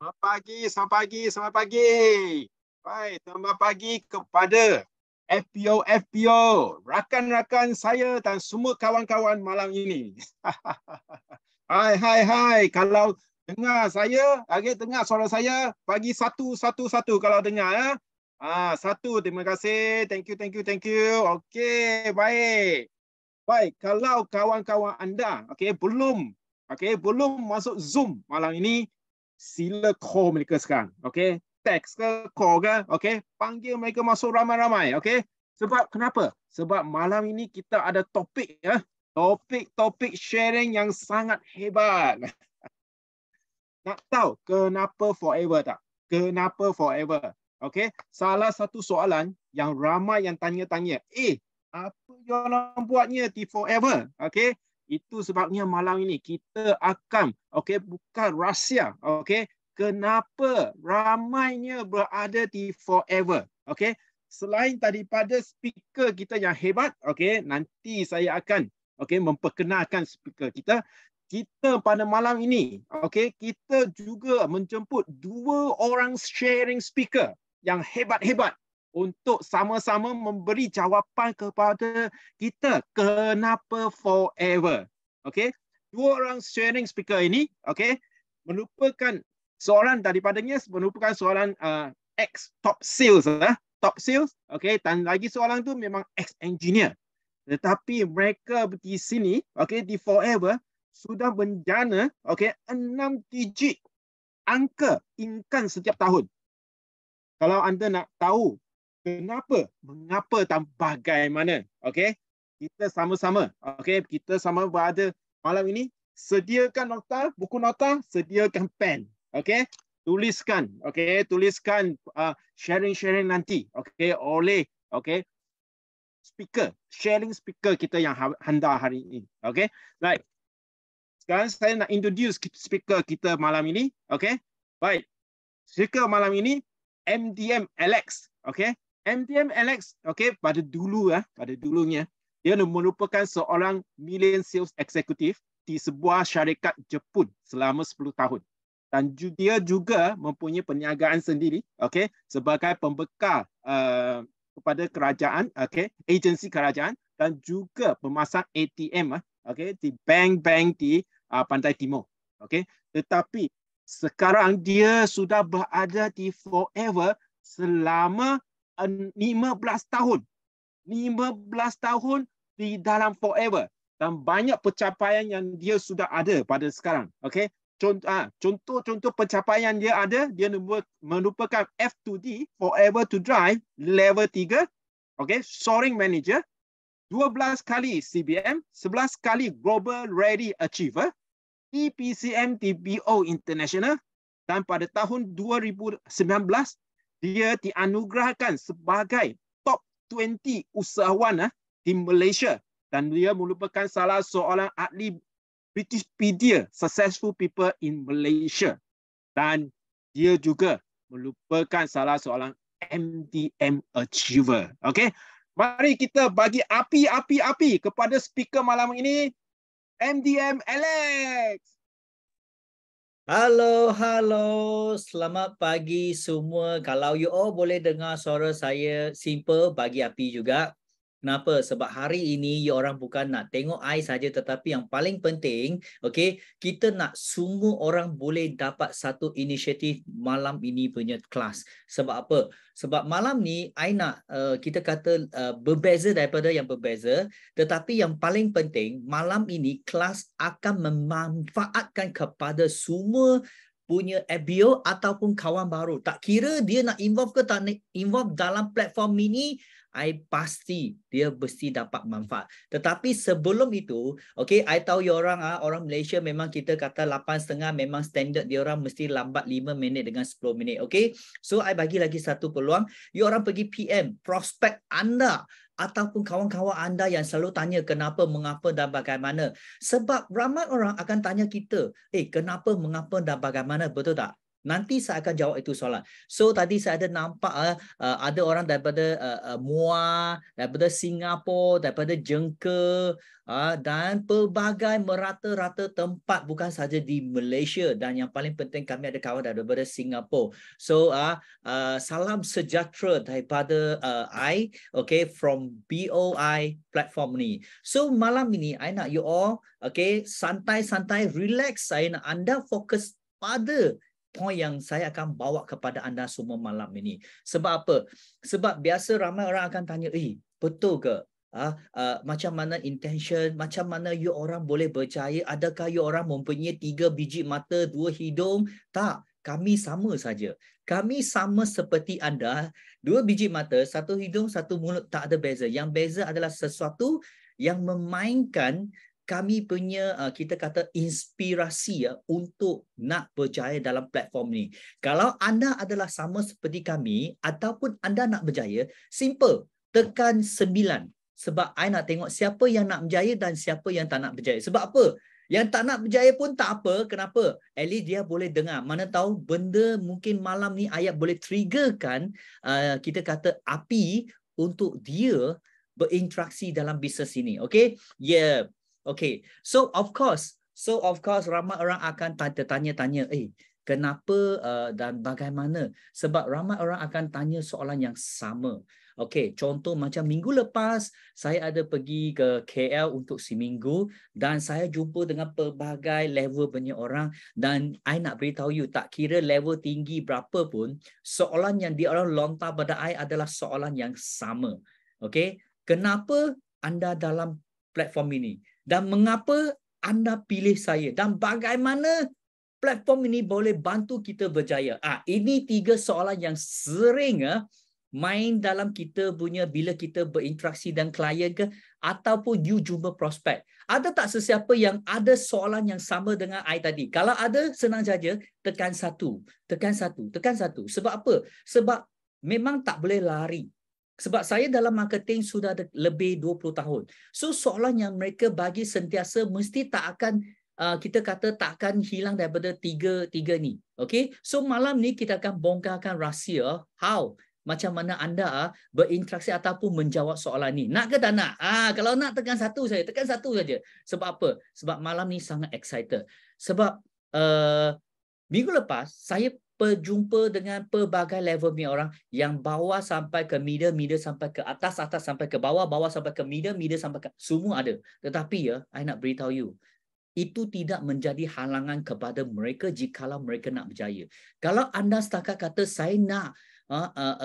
Selamat pagi, selamat pagi. Baik, selamat pagi kepada FPO, rakan-rakan saya dan semua kawan-kawan malam ini. Hai. Kalau dengar saya, dengar suara saya, bagi satu kalau dengar ya. Satu, terima kasih. Thank you. Okey, baik. Baik, kalau kawan-kawan anda belum masuk Zoom malam ini, sila call mereka sekarang. Okey, text ke call ke, okey, panggil mereka masuk ramai-ramai, okey? Sebab kenapa? Sebab malam ini kita ada topik ya. Topik sharing yang sangat hebat. Nak tahu kenapa forever tak? Kenapa forever? Okey, salah satu soalan yang ramai yang tanya-tanya, apa yang orang buatnya di forever? Okey, itu sebabnya malam ini kita akan, buka rahsia, kenapa ramainya berada di forever. Okey, selain daripada speaker kita yang hebat, nanti saya akan memperkenalkan speaker kita. Kita pada malam ini, kita juga menjemput dua orang sharing speaker yang hebat-hebat untuk sama-sama memberi jawapan kepada kita kenapa forever. Dua orang sharing speaker ini, merupakan seorang daripadanya merupakan seorang ex top sales, dan lagi seorang tu memang ex engineer. Tetapi mereka di sini, di forever sudah menjana 6 digit angka income setiap tahun. Kalau anda nak tahu kenapa, mengapa dan bagaimana, kita sama-sama, kita berada malam ini, sediakan nota, buku nota, sediakan pen, tuliskan, sharing nanti, oleh sharing speaker kita yang hantar hari ini, right. Sekarang saya nak introduce speaker kita malam ini. Baik. Speaker malam ini MDM Alex. MDM Alex, pada dulunya dia merupakan seorang million sales executive di sebuah syarikat Jepun selama 10 tahun. Dan dia juga mempunyai perniagaan sendiri, sebagai pembekal kepada kerajaan, agensi kerajaan, dan juga pemasang ATM, di bank-bank di Pantai Timur. Tetapi sekarang dia sudah berada di forever selama 15 tahun. 15 tahun di dalam forever, dan banyak pencapaian yang dia sudah ada pada sekarang. Contoh pencapaian dia ada, dia merupakan F2D, Forever to Drive, level 3, soaring manager, 12 kali CBM, 11 kali Global Ready Achiever, EPCM TBO International, dan pada tahun 2019 dia dianugerahkan sebagai top 20 usahawan di Malaysia, dan dia merupakan salah seorang ahli Britishpedia Successful People in Malaysia, dan dia juga merupakan salah seorang MDM Achiever. Mari kita bagi api kepada speaker malam ini, MDM Alex. Halo, selamat pagi semua. Kalau you all boleh dengar suara saya simple, bagi api juga. Kenapa? Sebab hari ini you orang bukan nak tengok I saja, tetapi yang paling penting, kita nak semua orang boleh dapat satu inisiatif malam ini punya kelas. Sebab apa? Sebab malam ni I nak kita kata berbeza daripada yang berbeza, tetapi yang paling penting malam ini kelas akan memanfaatkan kepada semua punya FBO ataupun kawan baru. Tak kira dia nak involve ke tak nak involve dalam platform ini, I pasti dia mesti dapat manfaat. Tetapi sebelum itu, I tahu you orang orang Malaysia memang kita kata 8.30 memang standard dia orang mesti lambat 5 minit dengan 10 minit. So I bagi lagi satu peluang, you orang pergi PM prospek anda ataupun kawan-kawan anda yang selalu tanya kenapa, mengapa dan bagaimana. Sebab ramai orang akan tanya kita, kenapa, mengapa dan bagaimana, betul tak? Nanti saya akan jawab itu soalan. So tadi saya ada nampak ada orang daripada Muar, daripada Singapura, daripada Jengke dan pelbagai merata-rata tempat, bukan saja di Malaysia, dan yang paling penting kami ada kawan daripada Singapura. So salam sejahtera daripada I, okay, from BOI platform ni. So malam ini I nak you all, okay, santai-santai, relax. Saya nak anda fokus pada poin yang saya akan bawa kepada anda semua malam ini. Sebab apa? Sebab biasa ramai orang akan tanya, betul ke? Macam mana intention, macam mana you orang boleh berjaya? Adakah you orang mempunyai 3 biji mata, 2 hidung? Tak, kami sama saja. Kami sama seperti anda, 2 biji mata, 1 hidung, 1 mulut, tak ada beza. Yang beza adalah sesuatu yang memainkan kami punya kita kata inspirasi untuk nak berjaya dalam platform ni. Kalau anda adalah sama seperti kami ataupun anda nak berjaya, simple, tekan 9. Sebab I nak tengok siapa yang nak berjaya dan siapa yang tak nak berjaya. Sebab apa? Yang tak nak berjaya pun tak apa. Kenapa? At least dia boleh dengar. Mana tahu benda mungkin malam ni ayat boleh triggerkan kita kata api untuk dia berinteraksi dalam bisnes ini. Okay? Yeah. Okay, so of course ramai orang akan tanya-tanya, kenapa dan bagaimana? Sebab ramai orang akan tanya soalan yang sama. Okay, contoh macam minggu lepas saya ada pergi ke KL untuk seminggu dan saya jumpa dengan pelbagai level banyak orang, dan I nak beritahu you, tak kira level tinggi berapa pun, soalan yang dia orang lontar pada I adalah soalan yang sama. Okay, kenapa anda dalam platform ini? Dan mengapa anda pilih saya? Dan bagaimana platform ini boleh bantu kita berjaya? Ini 3 soalan yang sering main dalam kita punya bila kita berinteraksi dengan klien ke, ataupun you jumpa prospek. Ada tak sesiapa yang ada soalan yang sama dengan I tadi? Kalau ada, senang saja, tekan 1. Tekan 1. Tekan 1. Sebab apa? Sebab memang tak boleh lari. Sebab saya dalam marketing sudah ada lebih 20 tahun. So soalan yang mereka bagi sentiasa mesti tak akan kita kata tak akan hilang daripada tiga ni. Okay? So malam ni kita akan bongkarkan rahsia how, macam mana anda berinteraksi ataupun menjawab soalan ni. Nak ke tak nak? Kalau nak tekan 1 saja. Tekan 1 saja. Sebab apa? Sebab malam ni sangat excited. Sebab minggu lepas saya berjumpa dengan pelbagai level punya orang, yang bawah sampai ke middle sampai ke atas sampai ke bawah sampai ke middle sampai ke semua ada. Tetapi I nak beritahu you, itu tidak menjadi halangan kepada mereka jikalau mereka nak berjaya. Kalau anda setakat kata saya nak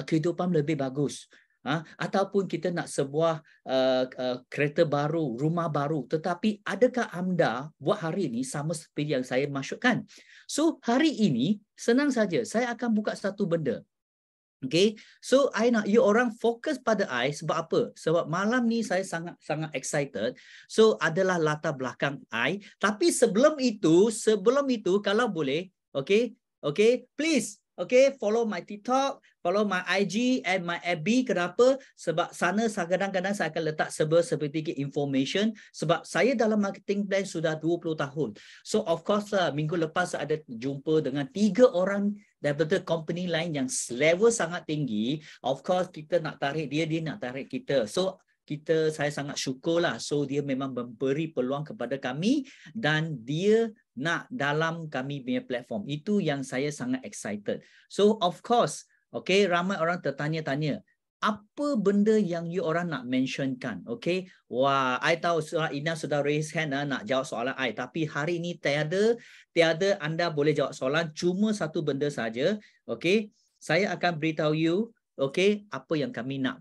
kehidupan lebih bagus, ataupun kita nak sebuah kereta baru, rumah baru, tetapi adakah anda buat hari ini sama seperti yang saya maksudkan? So hari ini senang saja, saya akan buka satu benda. Okay, so I nak you orang fokus pada I. Sebab apa? Sebab malam ni saya sangat excited. So adalah latar belakang I. Tapi sebelum itu kalau boleh, okay, please, okay, follow my TikTok, follow my IG and my FB. Kenapa? Sebab sana kadang-kadang saya akan letak seperti information. Sebab saya dalam marketing plan sudah 20 tahun. So of course minggu lepas saya ada jumpa dengan 3 orang daripada company lain yang level sangat tinggi. Of course kita nak tarik dia nak tarik kita. So saya sangat syukurlah. So dia memang memberi peluang kepada kami dan dia nak dalam kami punya platform. Itu yang saya sangat excited. So of course, okay, ramai orang tertanya-tanya, apa benda yang you orang nak mentionkan? Okay, wah, I tahu Ina sudah raise hand nak jawab soalan I. Tapi hari ini tiada anda boleh jawab soalan, cuma satu benda saja. Okay, saya akan beritahu you, okay, apa yang kami nak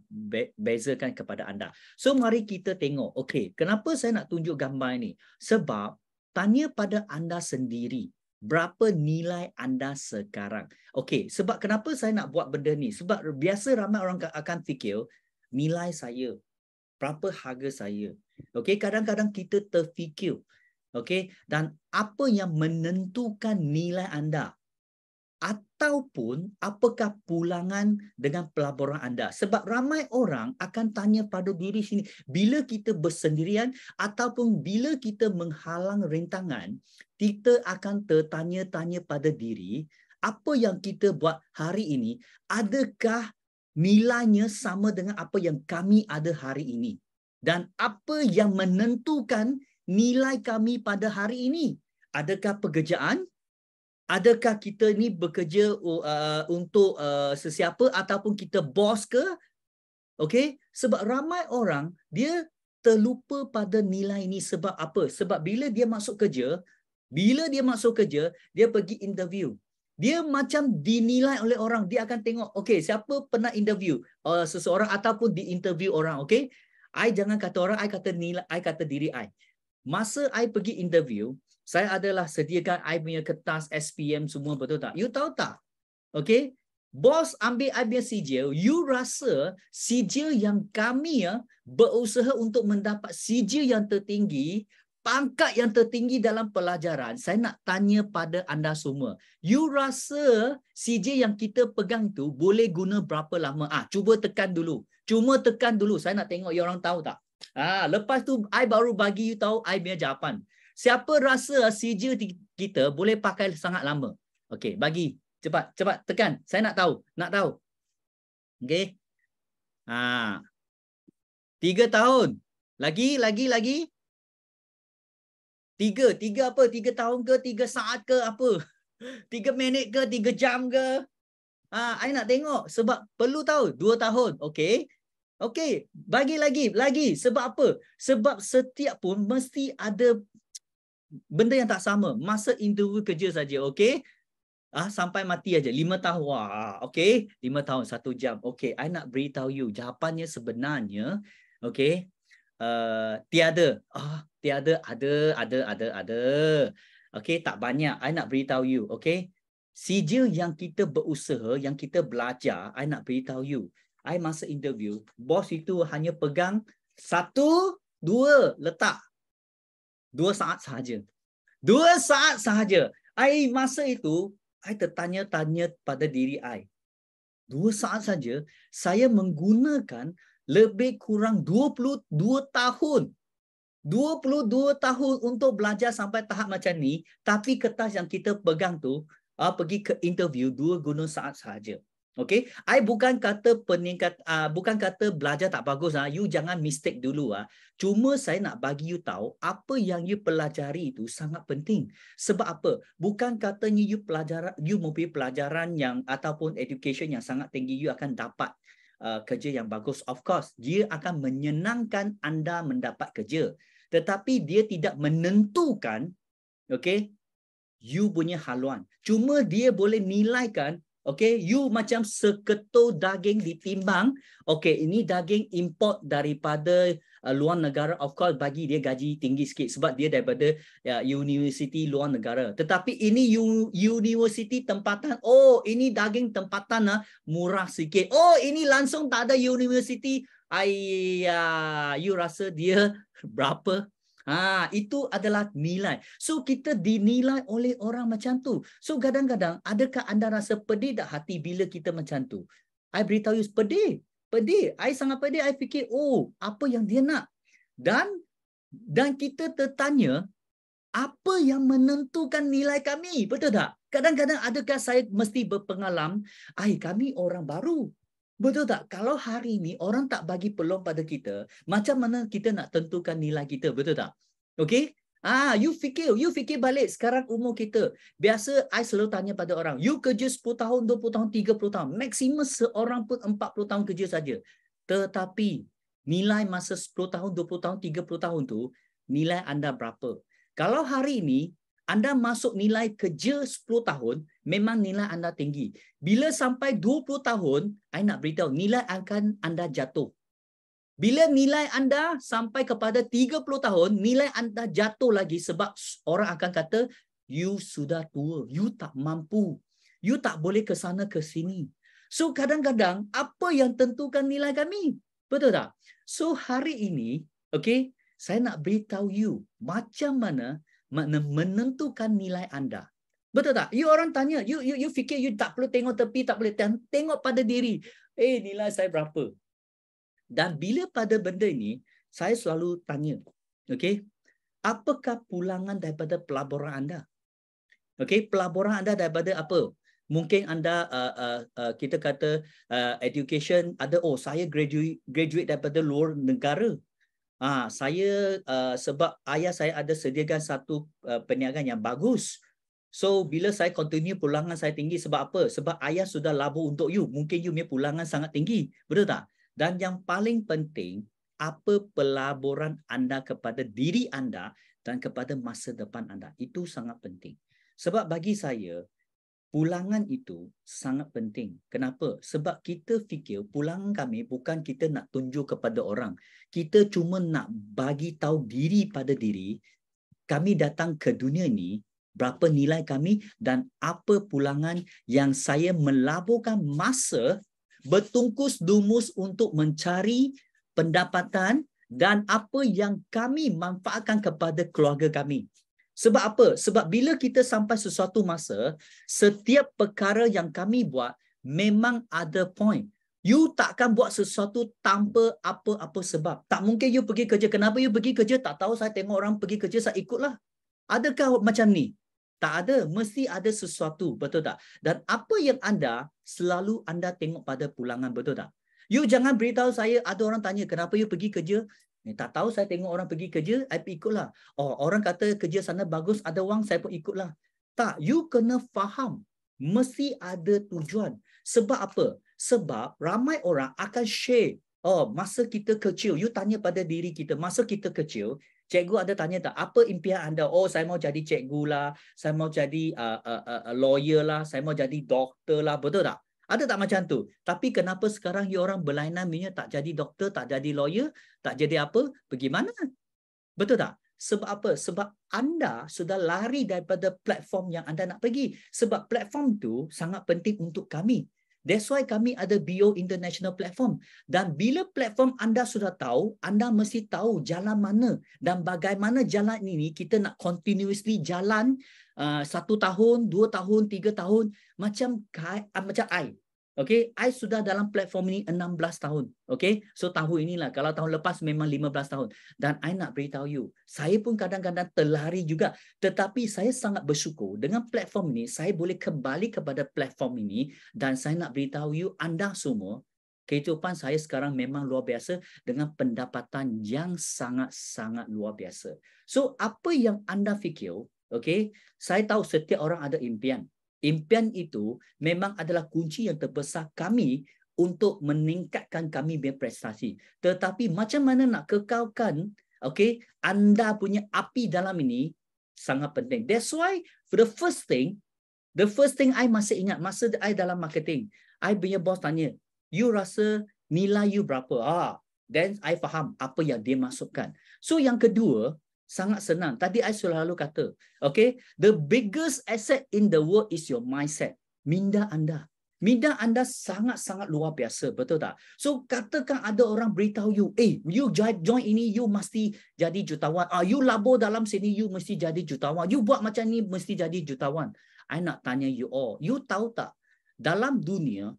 bezakan kepada anda. So mari kita tengok. Okay, kenapa saya nak tunjuk gambar ini? Sebab tanya pada anda sendiri, berapa nilai anda sekarang? Okey, sebab kenapa saya nak buat benda ni? Sebab biasa ramai orang akan fikir, nilai saya, berapa harga saya? Okey, kadang-kadang kita terfikir. Okey, dan apa yang menentukan nilai anda? Ataupun apakah pulangan dengan pelaburan anda? Sebab ramai orang akan tanya pada diri sini, bila kita bersendirian ataupun bila kita menghalang rintangan, kita akan tertanya-tanya pada diri, apa yang kita buat hari ini, adakah nilainya sama dengan apa yang kami ada hari ini? Dan apa yang menentukan nilai kami pada hari ini? Adakah pekerjaan? Adakah kita ni bekerja untuk sesiapa ataupun kita bos ke? Okey, sebab ramai orang dia terlupa pada nilai ini. Sebab apa? Sebab bila dia masuk kerja, dia pergi interview. Dia macam dinilai oleh orang. Dia akan tengok, okey, siapa pernah interview seseorang ataupun diinterview orang, okey? I jangan kata orang, I kata nilai, I kata diri I. Masa I pergi interview, saya adalah sediakan I punya kertas SPM semua, betul tak? You tahu tak? Okey? Bos ambil I punya sijil, you rasa sijil yang kami berusaha untuk mendapat sijil yang tertinggi, pangkat yang tertinggi dalam pelajaran, saya nak tanya pada anda semua. You rasa sijil yang kita pegang tu boleh guna berapa lama? Cuba tekan dulu. Saya nak tengok you orang tahu tak? Lepas tu I baru bagi you tahu I punya jawapan. Siapa rasa sijil kita boleh pakai sangat lama? Okey, bagi. Cepat tekan. Saya nak tahu. Okey. 3 tahun. Lagi. 3 apa? 3 tahun ke? 3 saat ke apa? 3 minit ke? 3 jam ke? I nak tengok. Sebab perlu tahu. 2 tahun. Okey. Bagi lagi. Sebab apa? Sebab setiap pun mesti ada benda yang tak sama. Masa interview kerja saja. Okey. Sampai mati aja 5 tahun. Wah, okey. 5 tahun 1 jam. Okey, I nak beritahu you jawapannya sebenarnya okey. Tiada. Tiada, ada. Okey, tak banyak. I nak beritahu you, okey. Sijil yang kita berusaha, yang kita belajar, I nak beritahu you. I masa interview, bos itu hanya pegang 1, 2 letak. 2 saat sahaja. 2 saat sahaja. I masa itu I tertanya-tanya pada diri I. 2 saat saja, saya menggunakan lebih kurang 22 tahun. 22 tahun untuk belajar sampai tahap macam ni, tapi kertas yang kita pegang tu, pergi ke interview 2 guna saat sahaja. Okey, I bukan kata bukan kata belajar tak bagus. You jangan mistake dulu. Cuma saya nak bagi you tahu apa yang you pelajari itu sangat penting. Sebab apa? Bukan katanya you mempunyai pelajaran yang ataupun education yang sangat tinggi, you akan dapat kerja yang bagus. Of course, dia akan menyenangkan anda mendapat kerja. Tetapi dia tidak menentukan, okey, you punya haluan. Cuma dia boleh nilaikan. Okay, you macam seketul daging ditimbang. Okay, ini daging import daripada luar negara. Of course, bagi dia gaji tinggi sikit sebab dia daripada universiti luar negara. Tetapi ini universiti tempatan. Oh, ini daging tempatan murah sikit. Oh, ini langsung tak ada universiti. You rasa dia berapa? Itu adalah nilai. So kita dinilai oleh orang macam tu. So kadang-kadang adakah anda rasa pedih tak hati bila kita macam tu? I beritahu you pedih. I sangat pedih. I fikir, apa yang dia nak? Dan kita tertanya, apa yang menentukan nilai kami? Betul tak? Kadang-kadang adakah saya mesti berpengalaman, kami orang baru. Betul tak? Kalau hari ini orang tak bagi peluang pada kita, macam mana kita nak tentukan nilai kita? Betul tak? Okey? You fikir balik sekarang umur kita. Biasa I selalu tanya pada orang, you kerja 10 tahun, 20 tahun, 30 tahun. Maksimum seorang pun 40 tahun kerja saja. Tetapi nilai masa 10 tahun, 20 tahun, 30 tahun tu, nilai anda berapa? Kalau hari ini anda masuk nilai kerja 10 tahun, memang nilai anda tinggi. Bila sampai 20 tahun, I nak beritahu, nilai akan anda jatuh. Bila nilai anda sampai kepada 30 tahun, nilai anda jatuh lagi sebab orang akan kata, you sudah tua, you tak mampu, you tak boleh ke sana ke sini. So kadang-kadang, apa yang tentukan nilai kami? Betul tak? So hari ini, okay, saya nak beritahu you, macam mana menentukan nilai anda. Betul tak? You orang tanya, you fikir you tak perlu tengok tepi, tak boleh tengok pada diri. Nilai saya berapa? Dan bila pada benda ini, saya selalu tanya, okay, apakah pulangan daripada pelaburan anda? Okay, pelaburan anda daripada apa? Mungkin anda kita kata education ada, oh saya graduate daripada luar negara. Saya sebab ayah saya ada sediakan satu perniagaan yang bagus. So bila saya continue pulangan saya tinggi sebab apa? Sebab ayah sudah labur untuk you. Mungkin you punya pulangan sangat tinggi. Betul tak? Dan yang paling penting, apa pelaburan anda kepada diri anda dan kepada masa depan anda. Itu sangat penting. Sebab bagi saya, pulangan itu sangat penting. Kenapa? Sebab kita fikir pulangan kami bukan kita nak tunjuk kepada orang. Kita cuma nak bagi tahu diri pada diri, kami datang ke dunia ni, berapa nilai kami dan apa pulangan yang saya melaburkan masa bertungkus lumus untuk mencari pendapatan dan apa yang kami manfaatkan kepada keluarga kami. Sebab apa? Sebab bila kita sampai sesuatu masa, setiap perkara yang kami buat memang ada point. You takkan buat sesuatu tanpa apa-apa sebab. Tak mungkin you pergi kerja. Kenapa you pergi kerja? Tak tahu, saya tengok orang pergi kerja, saya ikutlah. Adakah macam ni? Tak ada. Mesti ada sesuatu. Betul tak? Dan apa yang anda selalu anda tengok pada pulangan. Betul tak? You jangan beritahu saya, ada orang tanya, kenapa you pergi kerja? Tak tahu, saya tengok orang pergi kerja, saya ikutlah. Oh, orang kata kerja sana bagus, ada wang, saya pun ikutlah. Tak, you kena faham. Mesti ada tujuan. Sebab apa? Sebab ramai orang akan share. Oh, masa kita kecil, you tanya pada diri kita, masa kita kecil, cikgu ada tanya tak, apa impian anda? Oh, saya mau jadi cikgu lah, saya mau jadi lawyer lah, saya mau jadi doktor lah, betul tak? Ada tak macam tu? Tapi kenapa sekarang you orang berlainan minyak tak jadi doktor, tak jadi lawyer, tak jadi apa? Pergi mana? Betul tak? Sebab apa? Sebab anda sudah lari daripada platform yang anda nak pergi. Sebab platform tu sangat penting untuk kami. That's why kami ada BO International Platform. Dan bila platform anda sudah tahu, anda mesti tahu jalan mana dan bagaimana jalan ini kita nak continuously jalan 1 tahun, 2 tahun, 3 tahun. Macam I. Okay, I sudah dalam platform ini 16 tahun. Okay, so tahun inilah. Kalau tahun lepas memang 15 tahun. Dan I nak beritahu you, saya pun kadang-kadang terlari juga. Tetapi saya sangat bersyukur dengan platform ini, saya boleh kembali kepada platform ini dan saya nak beritahu you, anda semua, kehidupan saya sekarang memang luar biasa dengan pendapatan yang sangat-sangat luar biasa. So, apa yang anda fikir, okay, saya tahu setiap orang ada impian. Impian itu memang adalah kunci yang terbesar kami untuk meningkatkan kami punya prestasi. Tetapi macam mana nak kekalkan, okay, anda punya api dalam ini sangat penting. That's why for the first thing I masih ingat masa I dalam marketing, I punya bos tanya, you rasa nilai you berapa? Then I faham apa yang dia masukkan. So yang kedua, sangat senang. Tadi I selalu kata, okay, the biggest asset in the world is your mindset. Minda anda. Minda anda sangat-sangat luar biasa, betul tak? So katakan ada orang beritahu you, you join ini, you mesti jadi jutawan. You labur dalam sini, you mesti jadi jutawan. You buat macam ni, mesti jadi jutawan. I nak tanya you all, you tahu tak? Dalam dunia,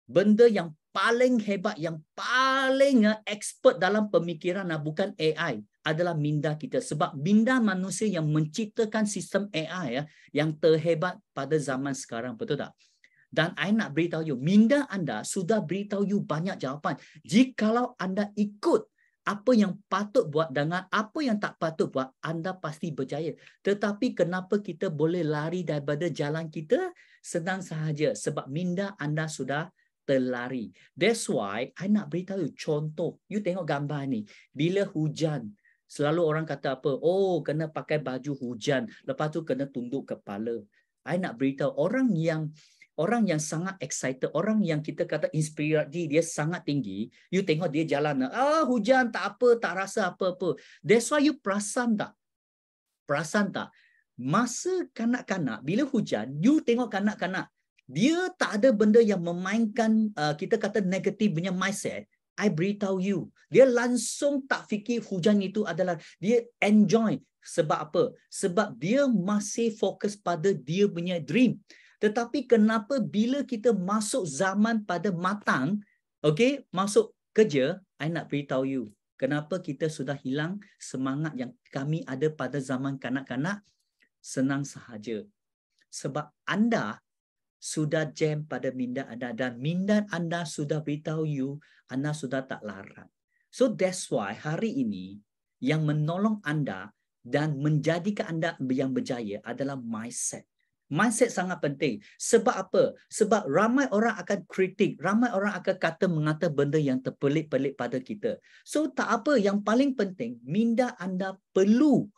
benda yang paling hebat, yang paling expert dalam pemikiran bukan AI, adalah minda kita. Sebab minda manusia yang menciptakan sistem AI yang terhebat pada zaman sekarang. Betul tak? Dan I nak beritahu you, minda anda sudah beritahu you banyak jawapan. Jikalau anda ikut apa yang patut buat dengan apa yang tak patut buat, anda pasti berjaya. Tetapi kenapa kita boleh lari daripada jalan kita? Senang sahaja. Sebab minda anda sudah terlari. That's why I nak beritahu you, contoh. You tengok gambar ni. Bila hujan, selalu orang kata apa? Oh, kena pakai baju hujan. Lepas tu kena tunduk kepala. I nak beritahu orang yang sangat excited, orang yang kita kata inspirasi dia sangat tinggi. You tengok dia jalan, hujan tak apa, tak rasa apa-apa. That's why you perasan tak? Perasan tak? Masa kanak-kanak, bila hujan, you tengok kanak-kanak, dia tak ada benda yang memainkan kita kata negatif punya mindset. I beritahu you, dia langsung tak fikir hujan itu adalah, dia enjoy. Sebab apa? Sebab dia masih fokus pada dia punya dream. Tetapi kenapa bila kita masuk zaman pada matang, okay, masuk kerja, I nak beritahu you, kenapa kita sudah hilang semangat yang kami ada pada zaman kanak-kanak? Senang sahaja. Sebab anda sudah jam pada minda anda dan minda anda sudah beritahu you, anda sudah tak larat. So that's why hari ini yang menolong anda dan menjadikan anda yang berjaya adalah mindset. Mindset sangat penting. Sebab apa? Sebab ramai orang akan kritik, ramai orang akan mengata benda yang terpelik-pelik pada kita. So tak apa, yang paling penting, minda anda perlu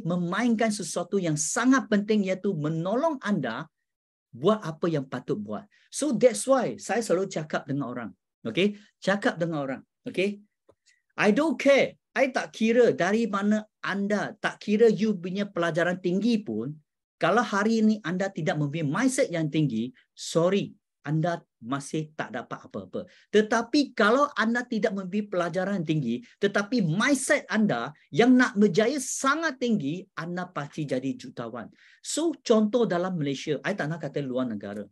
memainkan sesuatu yang sangat penting, iaitu menolong anda buat apa yang patut buat. So that's why saya selalu cakap dengan orang. Cakap dengan orang. I don't care. I tak kira dari mana anda, tak kira you punya pelajaran tinggi pun, kalau hari ini anda tidak mempunyai mindset yang tinggi, sorry, anda masih tak dapat apa-apa. Tetapi kalau anda tidak mempunyai pelajaran tinggi, tetapi mindset anda yang nak berjaya sangat tinggi, anda pasti jadi jutawan. So, contoh dalam Malaysia, I tak nak kata luar negara.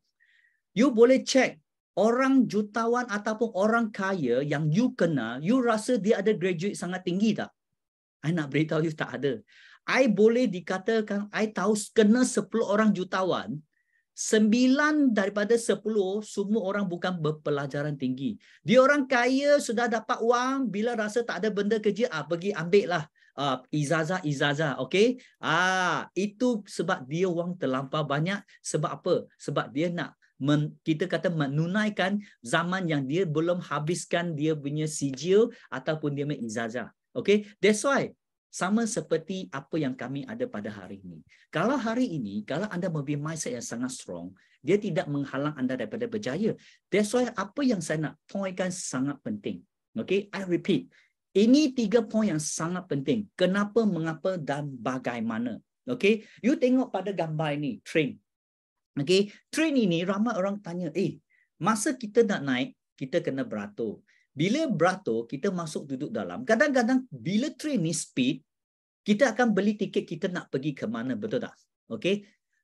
You boleh check orang jutawan ataupun orang kaya yang you kenal, you rasa dia ada graduate sangat tinggi tak? I nak beritahu you tak ada. I boleh dikatakan, I tahu kena 10 orang jutawan, 9 daripada 10 semua orang bukan berpelajaran tinggi. Dia orang kaya, sudah dapat wang, bila rasa tak ada benda kerja, pergi ambil lah ijazah, itu sebab dia wang terlampau banyak. Sebab apa? Sebab dia nak kita kata menunaikan zaman yang dia belum habiskan dia punya sijil ataupun dia punya ijazah. That's why sama seperti apa yang kami ada pada hari ini. Kalau hari ini, kalau anda mempunyai mindset yang sangat strong, dia tidak menghalang anda daripada berjaya. That's why apa yang saya nak pointkan sangat penting. I repeat. Ini 3 poin yang sangat penting. Kenapa, mengapa dan bagaimana. You tengok pada gambar ini, train. Train ini ramai orang tanya, masa kita nak naik, kita kena beratur. Bila beratur, kita masuk duduk dalam. Kadang-kadang bila train ni speed, kita akan beli tiket kita nak pergi ke mana, betul tak?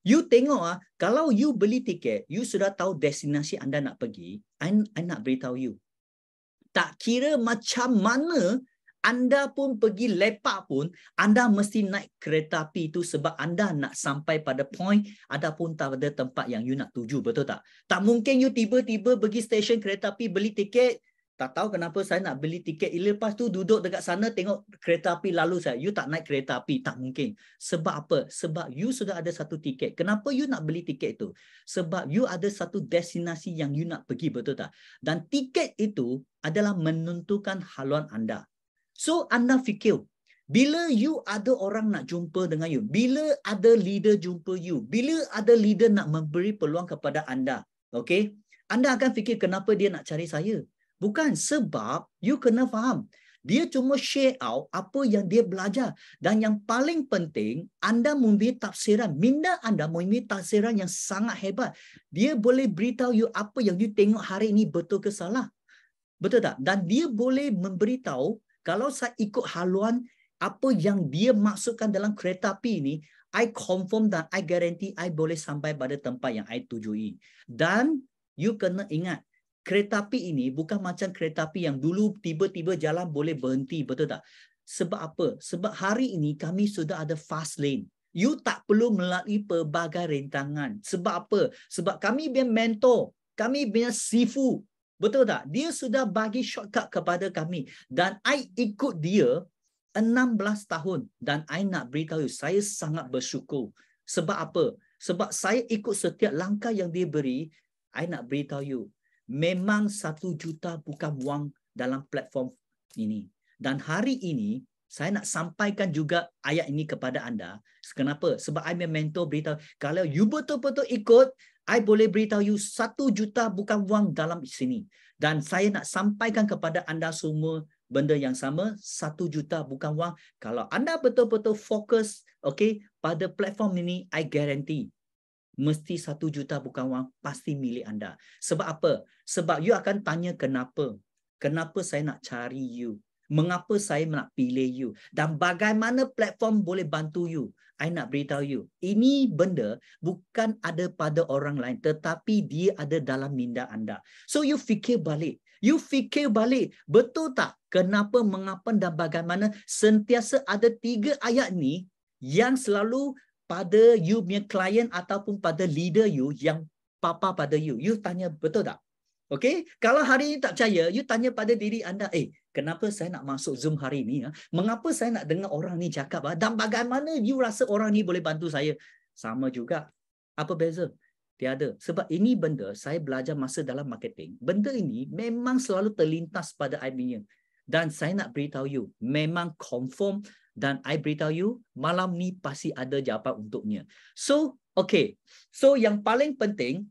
You tengok, kalau you beli tiket, you sudah tahu destinasi anda nak pergi, I nak beritahu you. Tak kira macam mana anda pun pergi lepak pun, anda mesti naik kereta api itu sebab anda nak sampai pada point ataupun pada tempat yang you nak tuju, betul tak? Tak mungkin you tiba-tiba pergi stesen kereta api beli tiket, tak tahu kenapa saya nak beli tiket, lepas tu duduk dekat sana tengok kereta api lalu saya, you tak naik kereta api, tak mungkin. Sebab apa? Sebab you sudah ada satu tiket. Kenapa you nak beli tiket itu? Sebab you ada satu destinasi yang you nak pergi, betul tak? Dan tiket itu adalah menentukan haluan anda. So anda fikir, bila you ada orang nak jumpa dengan you, bila ada leader jumpa you, bila ada leader nak memberi peluang kepada anda, anda akan fikir kenapa dia nak cari saya? Bukan, sebab you kena faham. Dia cuma share out apa yang dia belajar. Dan yang paling penting, anda mempunyai tafsiran. Minda anda mempunyai tafsiran yang sangat hebat. Dia boleh beritahu you apa yang you tengok hari ini betul ke salah. Betul tak? Dan dia boleh memberitahu, kalau saya ikut haluan apa yang dia maksudkan dalam kereta api ini, I confirm dan I guarantee I boleh sampai pada tempat yang I tujui. Dan you kena ingat, kereta api ini bukan macam kereta api yang dulu tiba-tiba jalan boleh berhenti, betul tak? Sebab apa? Sebab hari ini kami sudah ada fast lane. You tak perlu melalui pelbagai rintangan. Sebab apa? Sebab kami punya mentor, kami punya sifu, betul tak? Dia sudah bagi shortcut kepada kami. Dan I ikut dia 16 tahun. Dan I nak beritahu you, saya sangat bersyukur. Sebab apa? Sebab saya ikut setiap langkah yang dia beri. I nak beritahu you, memang 1 juta bukan wang dalam platform ini. Dan hari ini, saya nak sampaikan juga ayat ini kepada anda. Kenapa? Sebab I mentor beritahu, kalau you betul-betul ikut, I boleh beritahu you 1 juta bukan wang dalam sini. Dan saya nak sampaikan kepada anda semua benda yang sama, 1 juta bukan wang. Kalau anda betul-betul fokus pada platform ini, I guarantee mesti 1 juta bukan wang pasti milik anda. Sebab apa? Sebab you akan tanya kenapa. Kenapa saya nak cari you? Mengapa saya nak pilih you? Dan bagaimana platform boleh bantu you? I nak beritahu you, ini benda bukan ada pada orang lain, tetapi dia ada dalam minda anda. So you fikir balik. You fikir balik. Betul tak? Kenapa, mengapa dan bagaimana sentiasa ada 3 ayat ni yang selalu pada you punya klien ataupun pada leader you yang papa pada you. You tanya betul tak? Okay? Kalau hari ini tak percaya, you tanya pada diri anda, kenapa saya nak masuk Zoom hari ini? Mengapa saya nak dengar orang ni cakap? Dan bagaimana you rasa orang ni boleh bantu saya? Sama juga. Apa beza? Tiada. Sebab ini benda saya belajar masa dalam marketing. Benda ini memang selalu terlintas pada idea. Dan saya nak beritahu you, memang confirm dan I beritahu you, malam ni pasti ada jawapan untuknya. So, okay. So, yang paling penting,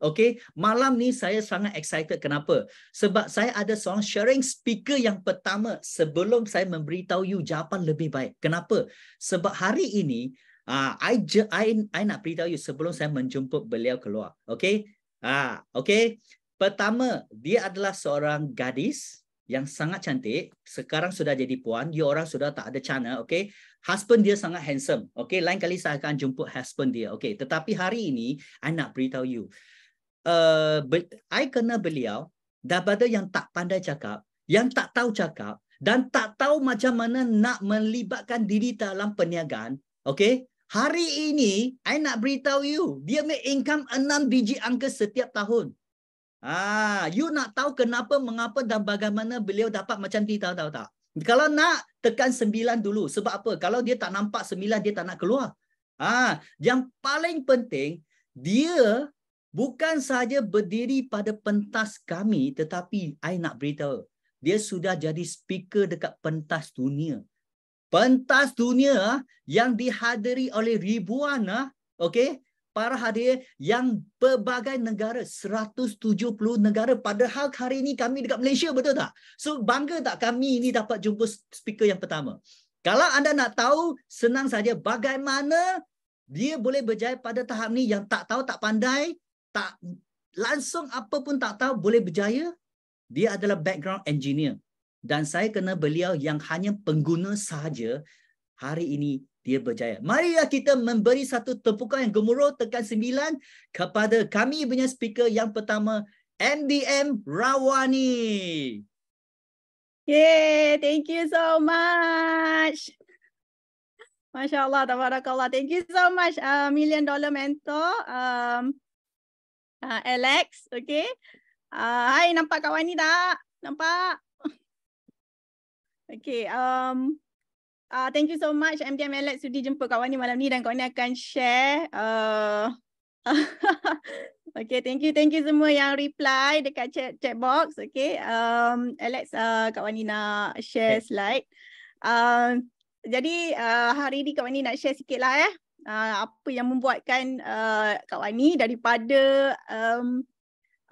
okay, malam ni saya sangat excited. Kenapa? Sebab saya ada seorang sharing speaker yang pertama sebelum saya memberitahu you jawapan lebih baik. Kenapa? Sebab hari ini, I nak beritahu you sebelum saya menjemput beliau keluar. Okay? Okay. Pertama, dia adalah seorang gadis yang sangat cantik. Sekarang sudah jadi puan. Dia orang sudah tak ada cana. Okay? Husband dia sangat handsome. Okay? Lain kali saya akan jemput husband dia. Okay? Tetapi hari ini, I nak beritahu you. I kenal beliau daripada yang tak pandai cakap, yang tak tahu cakap, dan tak tahu macam mana nak melibatkan diri dalam perniagaan. Okay? Hari ini, I nak beritahu you, dia make income 6 digit angka setiap tahun. You nak tahu kenapa, mengapa dan bagaimana beliau dapat macam ni, tahu tak? Kalau nak, tekan 9 dulu. Sebab apa? Kalau dia tak nampak 9, dia tak nak keluar. Yang paling penting, dia bukan sahaja berdiri pada pentas kami, tetapi I nak beritahu, dia sudah jadi speaker dekat pentas dunia. Pentas dunia yang dihadiri oleh ribuan para hadirin yang berbagai negara, 170 negara. Padahal hari ini kami dekat Malaysia, betul tak? So bangga tak kami ini dapat jumpa speaker yang pertama? Kalau anda nak tahu, senang saja bagaimana dia boleh berjaya pada tahap ni, yang tak tahu, tak pandai, tak langsung apa pun tak tahu boleh berjaya. Dia adalah background engineer. Dan saya kenal beliau yang hanya pengguna sahaja. Hari ini dia berjaya. Marilah kita memberi satu tepukan yang gemuruh, tekan 9 kepada kami punya speaker yang pertama, MDM Rawani. Yay, thank you so much. Masya Allah, tabarakallah. Thank you so much, $1 million mentor, Alex. Okay. Hai, nampak kawan ni tak? Nampak? Okay. Thank you so much, MDM Alex, sudi jumpa kawan ni malam ni dan kawan ni akan share. Okay, thank you semua yang reply dekat chat box. Okay, Alex, kawan ni nak share slide. Jadi hari ni kawan ni nak share sikit lah apa yang membuatkan kawan ni daripada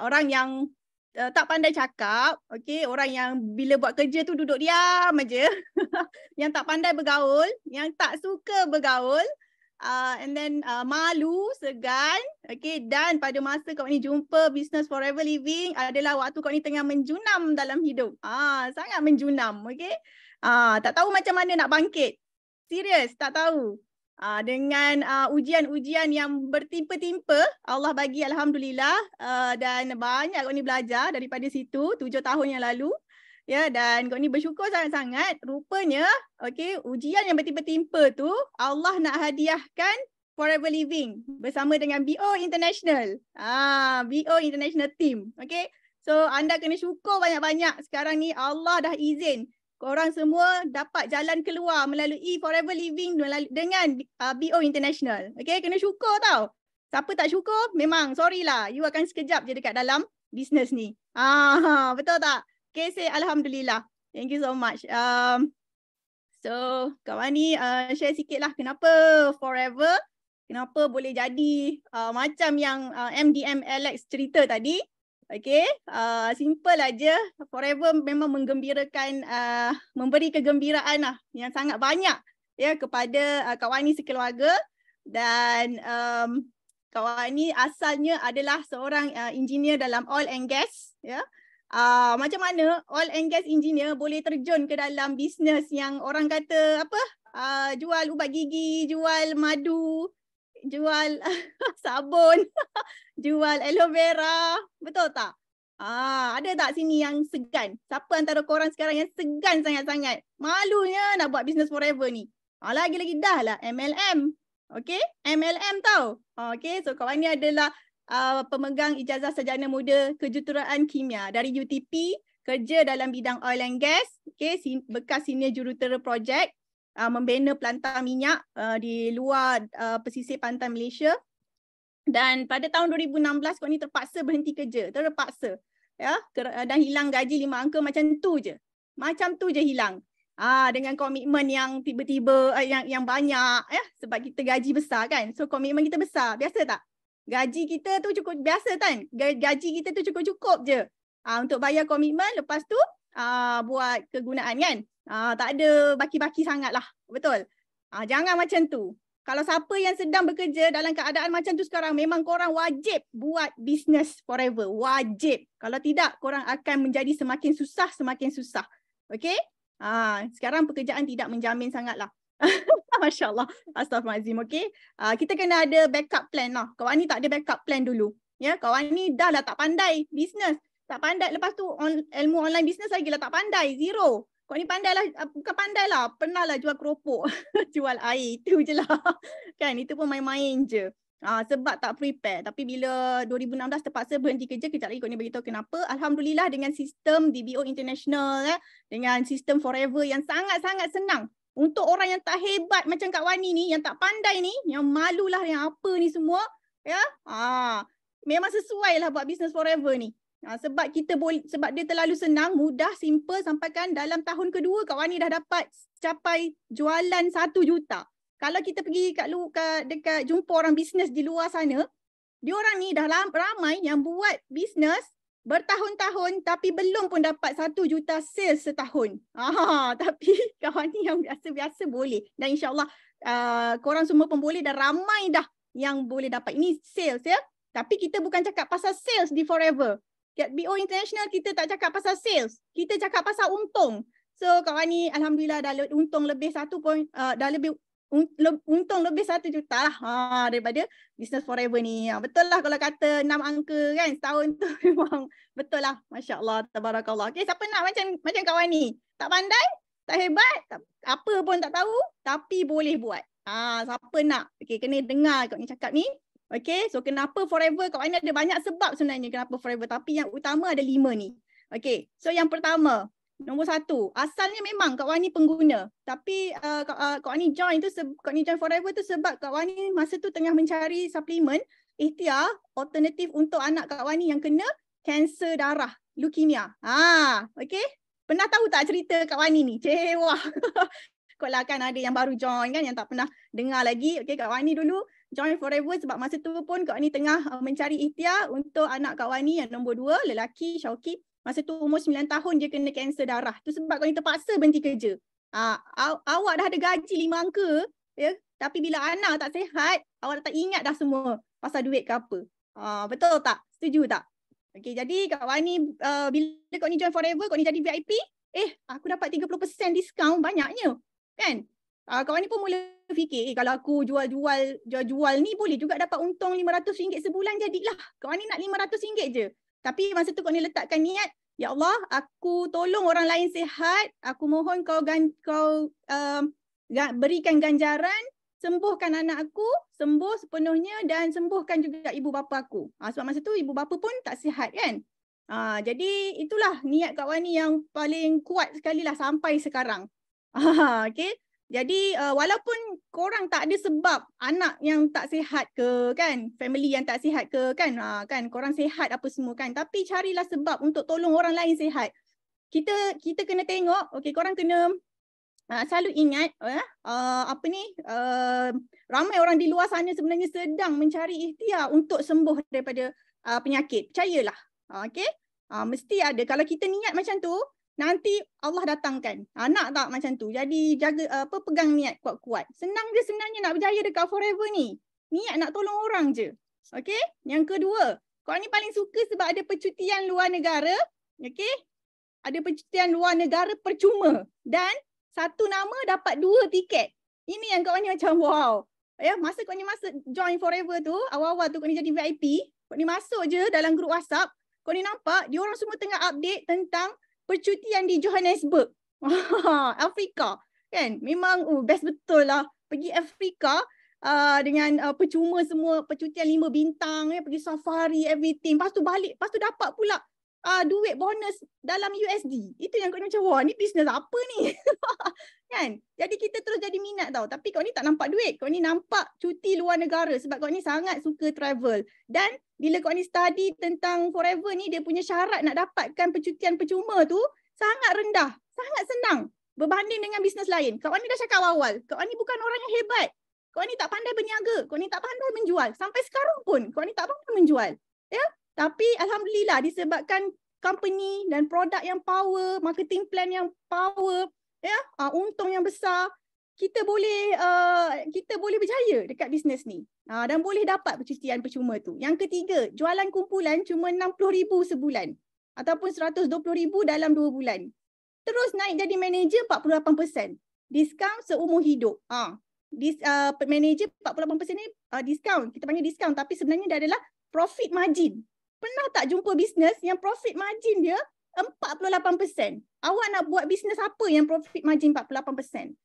orang yang tak pandai cakap, okay, orang yang bila buat kerja tu duduk diam aja, yang tak pandai bergaul, yang tak suka bergaul, and then malu, segan, okay, dan pada masa kawan ni jumpa Business Forever Living adalah waktu kawan ni tengah menjunam dalam hidup, sangat menjunam, okay, tak tahu macam mana nak bangkit, serius tak tahu. Dengan ujian-ujian yang bertimpa-timpa, Allah bagi alhamdulillah, dan banyak kau ni belajar daripada situ 7 tahun yang lalu, ya, dan kau ni bersyukur sangat-sangat. Rupanya, okey, ujian yang bertimpa-timpa tu Allah nak hadiahkan Forever Living bersama dengan BO International, BO International Team, okey. So anda kena syukur banyak-banyak. Sekarang ni Allah dah izin korang semua dapat jalan keluar melalui Forever Living dengan BO International. Okay, kena syukur tau. Siapa tak syukur, memang sorry lah. You akan sekejap je dekat dalam bisnes ni. Betul tak? Okay, say alhamdulillah. Thank you so much. So, kawan ni share sikit lah kenapa Forever, kenapa boleh jadi macam yang MDM Alex cerita tadi. Okay, simple aja. Forever memang menggembirakan, memberi kegembiraan lah yang sangat banyak ya kepada kawan ni sekeluarga. Dan kawan ni asalnya adalah seorang engineer dalam oil and gas, ya. Macam mana oil and gas engineer boleh terjun ke dalam bisnes yang orang kata apa, jual ubat gigi, jual madu, jual sabun, jual aloe vera, betul tak? Ada tak sini yang segan? Siapa antara korang sekarang yang segan sangat-sangat? Malunya nak buat business Forever ni. Lagi-lagi dah lah MLM. Okay, MLM tau. Okay, so kawan ni adalah pemegang ijazah sarjana muda kejuruteraan kimia dari UTP, kerja dalam bidang oil and gas, okay, bekas senior jurutera projek, membina pelantar minyak di luar pesisir pantai Malaysia. Dan pada tahun 2016 kawan ni terpaksa berhenti kerja, terpaksa. Ya, dan hilang gaji 5 angka macam tu je. Macam tu je hilang. Dengan komitmen yang tiba-tiba yang banyak ya, sebab kita gaji besar kan. So komitmen kita besar. Biasa tak? Gaji kita tu cukup biasa kan? Gaji kita tu cukup-cukup je. Untuk bayar komitmen, lepas tu buat kegunaan kan. Tak ada baki-baki sangat lah. Betul? Jangan macam tu. Kalau siapa yang sedang bekerja dalam keadaan macam tu sekarang, memang korang wajib buat business forever. Wajib. Kalau tidak, korang akan menjadi semakin susah. Okay? Sekarang pekerjaan tidak menjamin sangatlah. Masya Allah. Astaghfirullahaladzim. Okay? Kita kena ada backup plan lah. Kawan ni tak ada backup plan dulu. Ya, kawan ni dah lah tak pandai business. Tak pandai. Lepas tu ilmu online business lagi lah tak pandai. Zero. Kawan ni pandai lah. Bukan pandai lah. Pernah lah jual keropok. Jual air. Itu je lah. Kan? Itu pun main-main je. Sebab tak prepare. Tapi bila 2016 terpaksa berhenti kerja, kejap lagi kau ni beritahu kenapa. Alhamdulillah dengan sistem DBO International, dengan sistem Forever yang sangat-sangat senang. Untuk orang yang tak hebat macam Kak Wani ni, yang tak pandai ni, yang malulah yang apa ni semua, ya, memang sesuai lah buat business Forever ni. Sebab sebab dia terlalu senang, mudah, simple, sampaikan dalam tahun kedua Kak Wani dah dapat capai jualan 1 juta. Kalau kita pergi dekat jumpa orang bisnes di luar sana, diorang ni dah ramai yang buat bisnes bertahun-tahun tapi belum pun dapat 1 juta sales setahun. Tapi kawan ni yang biasa-biasa boleh. Dan insyaAllah korang semua pun boleh, dan ramai dah yang boleh dapat. Ini sales ya. Tapi kita bukan cakap pasal sales di Forever. BO International kita tak cakap pasal sales. Kita cakap pasal untung. So kawan ni alhamdulillah dah untung lebih untung lebih 1 juta lah daripada business Forever ni. Betul lah kalau kata 6 angka kan setahun tu memang betul lah. Masya Allah, tabarakallah. Okay, siapa nak macam kawan ni? Tak pandai, tak hebat, apa pun tak tahu, tapi boleh buat. Siapa nak? Okay, kena dengar kat ni cakap ni. Okay, so kenapa Forever? Kawan ni ada banyak sebab sebenarnya kenapa Forever. Tapi yang utama ada 5 ni. Okay, so yang pertama, nombor 1, asalnya memang Kak Wani pengguna. Tapi Kak Wani join Forever tu sebab Kak Wani masa tu tengah mencari suplemen ikhtiar alternatif untuk anak Kak Wani yang kena kanser darah, leukemia. Okay. Pernah tahu tak cerita Kak Wani ni? Cewah. Kau lah kan ada yang baru join kan, yang tak pernah dengar lagi. Okay, Kak Wani dulu join Forever sebab masa tu pun Kak Wani tengah mencari ikhtiar untuk anak Kak Wani yang nombor 2, lelaki Syauqi. Masa tu umur 9 tahun dia kena kanser darah. Tu sebab kau ni terpaksa berhenti kerja. Awak dah ada gaji 5 angka, ya. Tapi bila anak tak sihat, awak tak ingat dah semua pasal duit ke apa. Betul tak? Setuju tak? Okay, jadi Kak Wani, bila kau ni join Forever, kau ni jadi VIP, aku dapat 30% diskaun, banyaknya. Kan? Kak Wani pun mula fikir, kalau aku jual ni boleh juga dapat untung RM500 sebulan jadilah. Kak Wani nak RM500 je. Tapi masa tu kau ni letakkan niat, ya Allah, aku tolong orang lain sihat, aku mohon kau berikan ganjaran, sembuhkan anak aku, sembuh sepenuhnya dan sembuhkan juga ibu bapa aku. Sebab masa tu ibu bapa pun tak sihat kan. Jadi itulah niat Kak Wani yang paling kuat sekali lah sampai sekarang. Okay. Jadi walaupun korang tak ada sebab anak yang tak sihat ke kan, family yang tak sihat ke kan, kan korang sihat apa semua kan, tapi carilah sebab untuk tolong orang lain sihat. Kita kena tengok, okey, korang kena selalu ingat ramai orang di luar sana sebenarnya sedang mencari ikhtiar untuk sembuh daripada penyakit. Percayalah. Okey. Mesti ada. Kalau kita niat macam tu, nanti Allah datangkan. Nak tak macam tu? Jadi jaga pegang niat kuat-kuat. Senang je sebenarnya nak berjaya dekat Forever ni. Niat nak tolong orang je. Okey? Yang kedua, korang ni paling suka sebab ada percutian luar negara. Okey? Ada percutian luar negara percuma. Dan satu nama dapat 2 tiket. Ini yang korang ni macam wow. Ya, masa korang ni join Forever tu, awal-awal tu korang ni jadi VIP, korang ni masuk je dalam grup WhatsApp, korang ni nampak dia orang semua tengah update tentang percutian di Johannesburg, Afrika, kan? Memang best betul lah. Pergi Afrika, percuma semua, percutian 5 bintang, pergi safari, everything. Lepas tu balik, lepas tu dapat pula duit bonus dalam USD. Itu yang kau ni macam, wah ni bisnes apa ni? Kan? Jadi kita terus jadi minat tau. Tapi kau ni tak nampak duit. Kau ni nampak cuti luar negara sebab kau ni sangat suka travel. Dan bila kau ni study tentang Forever ni, dia punya syarat nak dapatkan percutian percuma tu sangat rendah. Sangat senang berbanding dengan bisnes lain. Kau ni dah cakap awal. Kau ni bukan orang yang hebat. Kau ni tak pandai berniaga. Kau ni tak pandai menjual. Sampai sekarang pun kau ni tak pandai menjual. Ya? Tapi alhamdulillah disebabkan company dan produk yang power, marketing plan yang power, ya, untung yang besar, kita boleh berjaya dekat bisnes ni. Dan boleh dapat percutian percuma tu. Yang ketiga, jualan kumpulan cuma 60,000 sebulan ataupun 120,000 dalam 2 bulan. Terus naik jadi manager 48%. Diskaun seumur hidup. Manager 48% ni diskaun. Kita panggil diskaun tapi sebenarnya dia adalah profit margin. Pernah tak jumpa bisnes yang profit margin dia 48%? Awak nak buat bisnes apa yang profit margin 48%?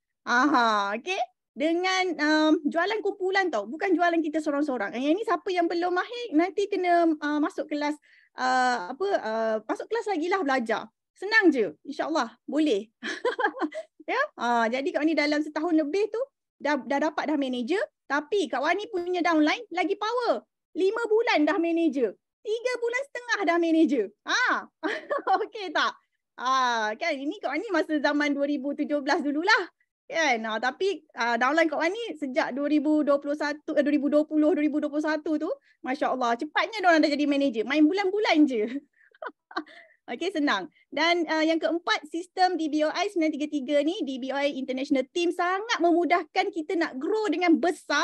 Okay. Dengan jualan kumpulan tau, bukan jualan kita seorang-seorang. Yang ni siapa yang belum mahir nanti kena masuk kelas masuk kelas lagi lah belajar. Senang je, insya-Allah boleh. Ya, jadi kau ni dalam setahun lebih tu dah dapat dah manager, tapi Kak Wani punya downline lagi power. 5 bulan dah manager. 3 bulan setengah dah manager. Okey tak? Kan ini Kak Wani masa zaman 2017 dululah. Kan? Tapi downline Kak Wani sejak 2020 2021 tu, masya-Allah, cepatnya diorang dah jadi manager. Main bulan-bulan je. Okey, senang. Dan yang keempat, sistem DBOI 933 ni, DBOI International Team sangat memudahkan kita nak grow dengan besar.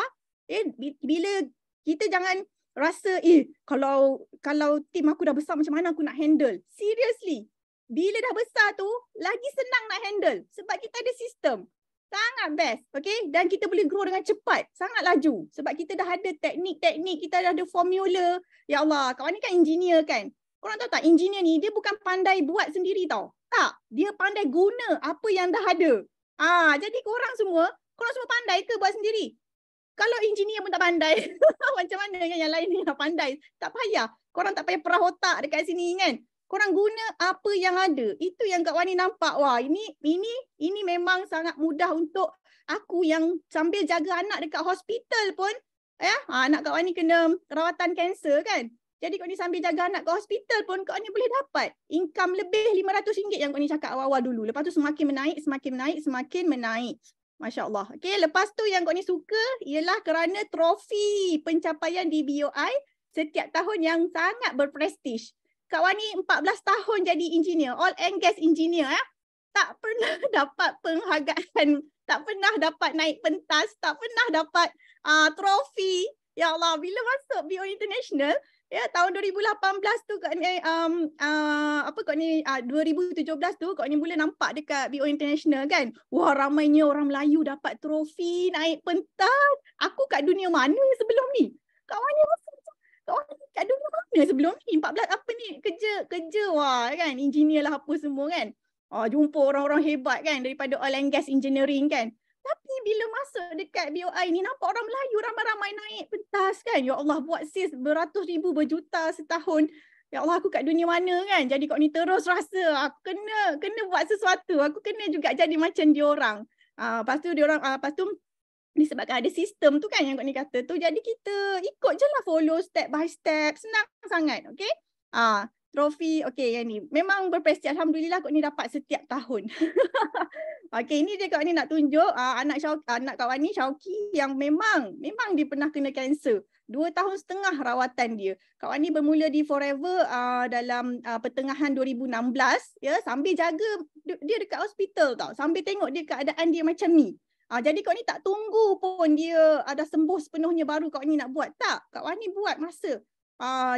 Bila kita jangan rasa kalau tim aku dah besar macam mana aku nak handle. Seriously, bila dah besar tu lagi senang nak handle sebab kita ada sistem. Sangat best. Okay? Dan kita boleh grow dengan cepat. Sangat laju. Sebab kita dah ada teknik-teknik, kita dah ada formula. Ya Allah, kawan ni kan engineer kan. Korang tahu tak, engineer ni dia bukan pandai buat sendiri tau. Tak, dia pandai guna apa yang dah ada. Jadi korang semua pandai ke buat sendiri? Kalau engineer pun tak pandai, macam mana kan yang lain ni nak pandai? Tak payah. Korang tak payah perah otak dekat sini kan. Korang guna apa yang ada. Itu yang Kak Wani nampak. Wah, ini memang sangat mudah untuk aku yang sambil jaga anak dekat hospital pun. Anak Kak Wani kena rawatan kanser kan. Jadi Kak Wani sambil jaga anak ke hospital pun Kak Wani boleh dapat income lebih RM500 yang Kak Wani cakap awal-awal dulu. Lepas tu semakin menaik. Masya Allah. Okay, lepas tu yang Kak Wani suka ialah kerana trofi pencapaian DBOI setiap tahun yang sangat berprestij. Kak Wani 14 tahun jadi engineer, all and gas engineer. Tak pernah dapat penghargaan, tak pernah dapat naik pentas, tak pernah dapat trofi. Ya Allah, bila masuk BO International, ya tahun 2018 tu Kak ni 2017 tu Kak ni mula nampak dekat BO International kan. Wah, ramainya orang Melayu dapat trofi, naik pentas. Aku kat dunia mana sebelum ni? Kak Wani kat dunia mana sebelum ni? 14 apa ni? Kerja wah kan, engineer lah apa semua kan. Jumpa orang-orang hebat kan daripada oil and gas engineering kan. Tapi bila masuk dekat BOI ni nampak orang Melayu ramai-ramai naik pentas kan. Ya Allah, buat sales beratus ribu, berjuta setahun. Ya Allah, aku kat dunia mana kan. Jadi Kak ni terus rasa aku kena buat sesuatu. Aku kena juga jadi macam diorang. Lepas tu disebabkan ada sistem tu kan yang Kak ni kata tu. Jadi kita ikut je lah, follow step by step. Senang sangat. Okay. Trofi, okay, yang ni memang berprestij. Alhamdulillah Kak ni dapat setiap tahun. Okay, ini dia Kak ni nak tunjuk anak Kak Wani, Syauki, yang memang dia pernah kena kanser. 2 tahun setengah rawatan dia. Kak Wani bermula di Forever dalam pertengahan 2016, ya, sambil jaga dia dekat hospital tau. Sambil tengok dia keadaan dia macam ni. Jadi Kak Wani tak tunggu pun dia ada sembuh sepenuhnya baru Kak Wani nak buat. Tak, Kak Wani buat masa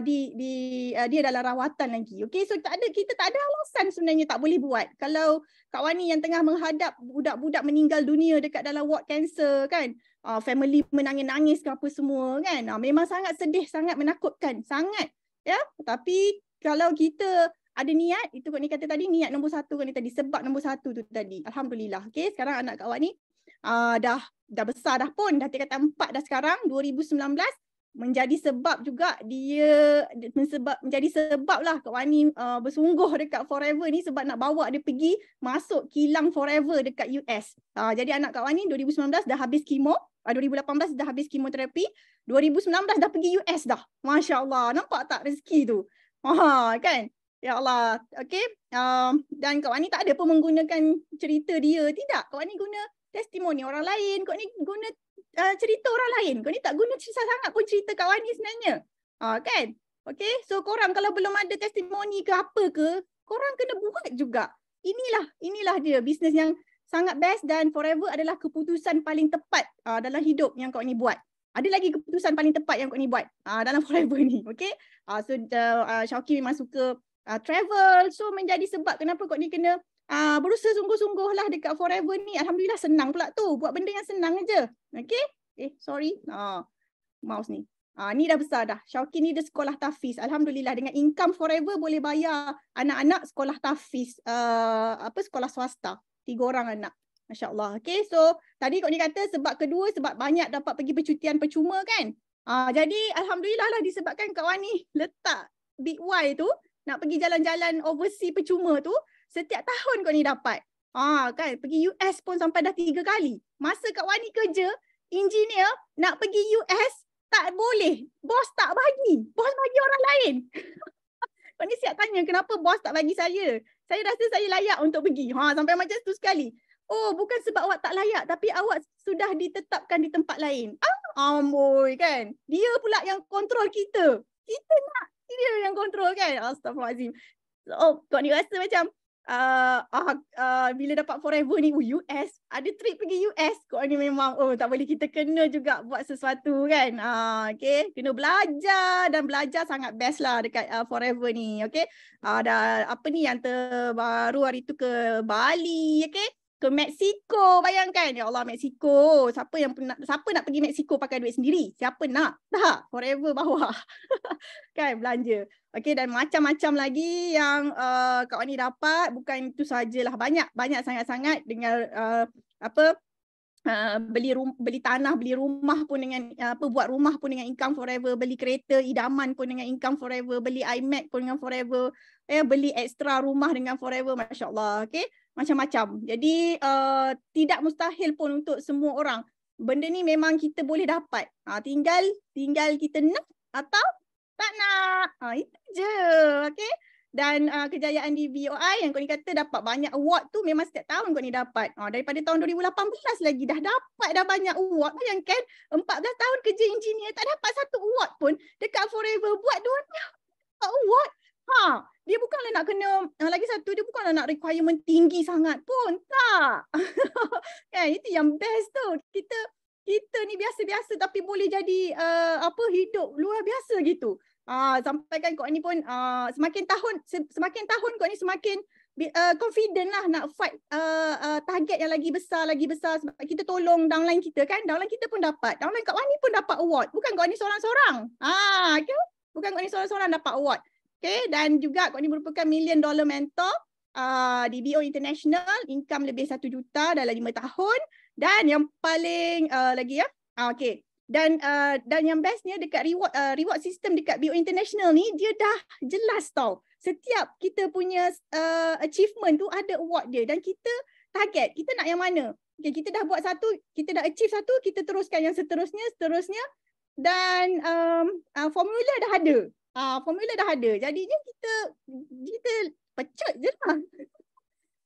dia dalam rawatan lagi. Okay, so kita tak ada alasan sebenarnya tak boleh buat. Kalau Kak Wani yang tengah menghadap budak-budak meninggal dunia dekat dalam ward cancer kan, family menangis-nangis ke apa semua kan, memang sangat sedih, sangat menakutkan, sangat. Ya, tapi kalau kita ada niat, itu Kak Ni kata tadi, niat nombor 1 Kak Ni tadi, sebab nombor 1 tu tadi. Alhamdulillah. Okay, sekarang anak Kak Wani dah besar dah pun, dah tingkatan 4 dah sekarang, 2019. Menjadi sebab juga menjadi sebab lah Kak Wani bersungguh dekat Forever ni sebab nak bawa dia pergi masuk kilang Forever dekat US. Jadi anak Kak Wani 2019 dah habis kemo, 2018 dah habis kemoterapi, 2019 dah pergi US dah. Masya Allah, nampak tak rezeki tu? Kan? Ya Allah, okay. Dan Kak Wani tak ada pun menggunakan cerita dia, tidak. Kak Wani guna testimoni orang lain, Kak Wani guna cerita orang lain. Kau ni tak guna cerita sangat pun cerita Kak Wani sebenarnya. Kan? Okay. So korang kalau belum ada testimoni ke apa ke, korang kena buat juga. Inilah dia bisnes yang sangat best dan Forever adalah keputusan paling tepat dalam hidup yang Kak Wani buat. Ada lagi keputusan paling tepat yang Kak Wani buat dalam Forever ni. Okay. So Syauqi memang suka travel. So menjadi sebab kenapa Kak Wani kena berusaha sungguh-sungguh lah dekat Forever ni. Alhamdulillah senang pula tu. Buat benda yang senang aja. Okay. Sorry. Mouse ni. Ni dah besar dah. Syauqi ni dia sekolah tahfiz. Alhamdulillah dengan income Forever boleh bayar anak-anak sekolah tahfiz. Sekolah swasta. 3 orang anak. Masya Allah. Okay. So tadi Kak Ni kata sebab kedua sebab banyak dapat pergi percutian percuma kan. Jadi Alhamdulillah lah disebabkan Kak Wani letak Big Y tu nak pergi jalan-jalan overseas percuma tu. Setiap tahun Kak Ni dapat. Kan pergi US pun sampai dah 3 kali. Masa Kak Wani kerja, engineer nak pergi US tak boleh. Bos tak bagi. Bos bagi orang lain. Kak Ni siap tanya kenapa bos tak bagi saya. Saya rasa saya layak untuk pergi. Sampai macam tu sekali. Oh, bukan sebab awak tak layak tapi awak sudah ditetapkan di tempat lain. Amboi kan. Dia pula yang kontrol kita. Kita nak dia yang kontrol kan. Astaghfirullahaladzim. So, Kak Ni rasa macam bila dapat Forever ni US, ada trip pergi US, Kak Ni memang tak boleh, kita kena juga buat sesuatu kan. Okay, kena belajar dan belajar sangat best lah dekat Forever ni. Okay, apa ni yang terbaru hari tu ke Bali, okay, ke Mexico, bayangkan. Ya Allah, Mexico. Siapa nak pergi Mexico pakai duit sendiri? Siapa nak? Tak, Forever bawa. Kan, belanja. Okey, dan macam-macam lagi yang Kak Wani dapat. Bukan itu sajalah, banyak sangat-sangat dengan beli tanah, beli rumah pun dengan buat rumah pun dengan income Forever, beli kereta idaman pun dengan income Forever, beli iMac pun dengan Forever, beli extra rumah dengan Forever, masya-Allah. Okey, macam-macam. Jadi tidak mustahil pun untuk semua orang. Benda ni memang kita boleh dapat. Tinggal kita nak atau tak nak. Itu je. Okey. Dan kejayaan di BOI yang Kak Ni kata dapat banyak award tu memang setiap tahun Kak Ni dapat. Daripada tahun 2018 lagi dah dapat dah banyak award. Bayangkan 14 tahun kerja engineer tak dapat satu award pun. Dekat Forever buat 2 award. Dia bukanlah nak kena, lagi satu dia bukanlah nak requirement tinggi sangat pun. Tak. Kan, itu yang best tu. Kita ni biasa-biasa tapi boleh jadi hidup luar biasa gitu. Sampai kan Kak Ni pun semakin tahun Kak Ni semakin confident lah nak fight target yang lagi besar sebab kita tolong downline kita kan. Downline kita pun dapat. Downline Kak Wani pun dapat award. Bukan Kak Ni seorang-seorang. Okay? Bukan Kak Ni seorang-seorang dapat award. Okay? Dan juga Kak Ni merupakan $1 million mentor di BO International. Income lebih 1 juta dalam 5 tahun. Dan yang paling lagi okay. Dan yang bestnya dekat reward system dekat BO International ni dia dah jelas tau. Setiap kita punya achievement tu ada award dia dan kita target kita nak yang mana. Okay, kita dah buat satu, kita dah achieve satu, kita teruskan yang seterusnya dan formula dah ada. Formula dah ada. Jadinya kita pecut je lah.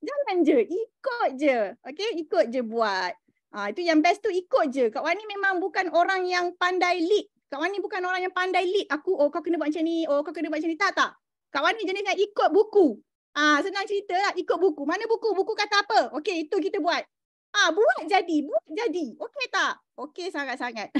Jalan je, ikut je. Okay, ikut je buat. Itu yang best tu, ikut je. Kak Wani memang bukan orang yang pandai lead. Kak Wani bukan orang yang pandai lead. Kau kena buat macam ni, kau kena buat macam ni. Tak. Kak Wani jenis yang ikut buku. Senang cerita lah, ikut buku. Mana buku? Buku kata apa? Okey, itu kita buat. Buat jadi. Okey tak? Okey sangat-sangat.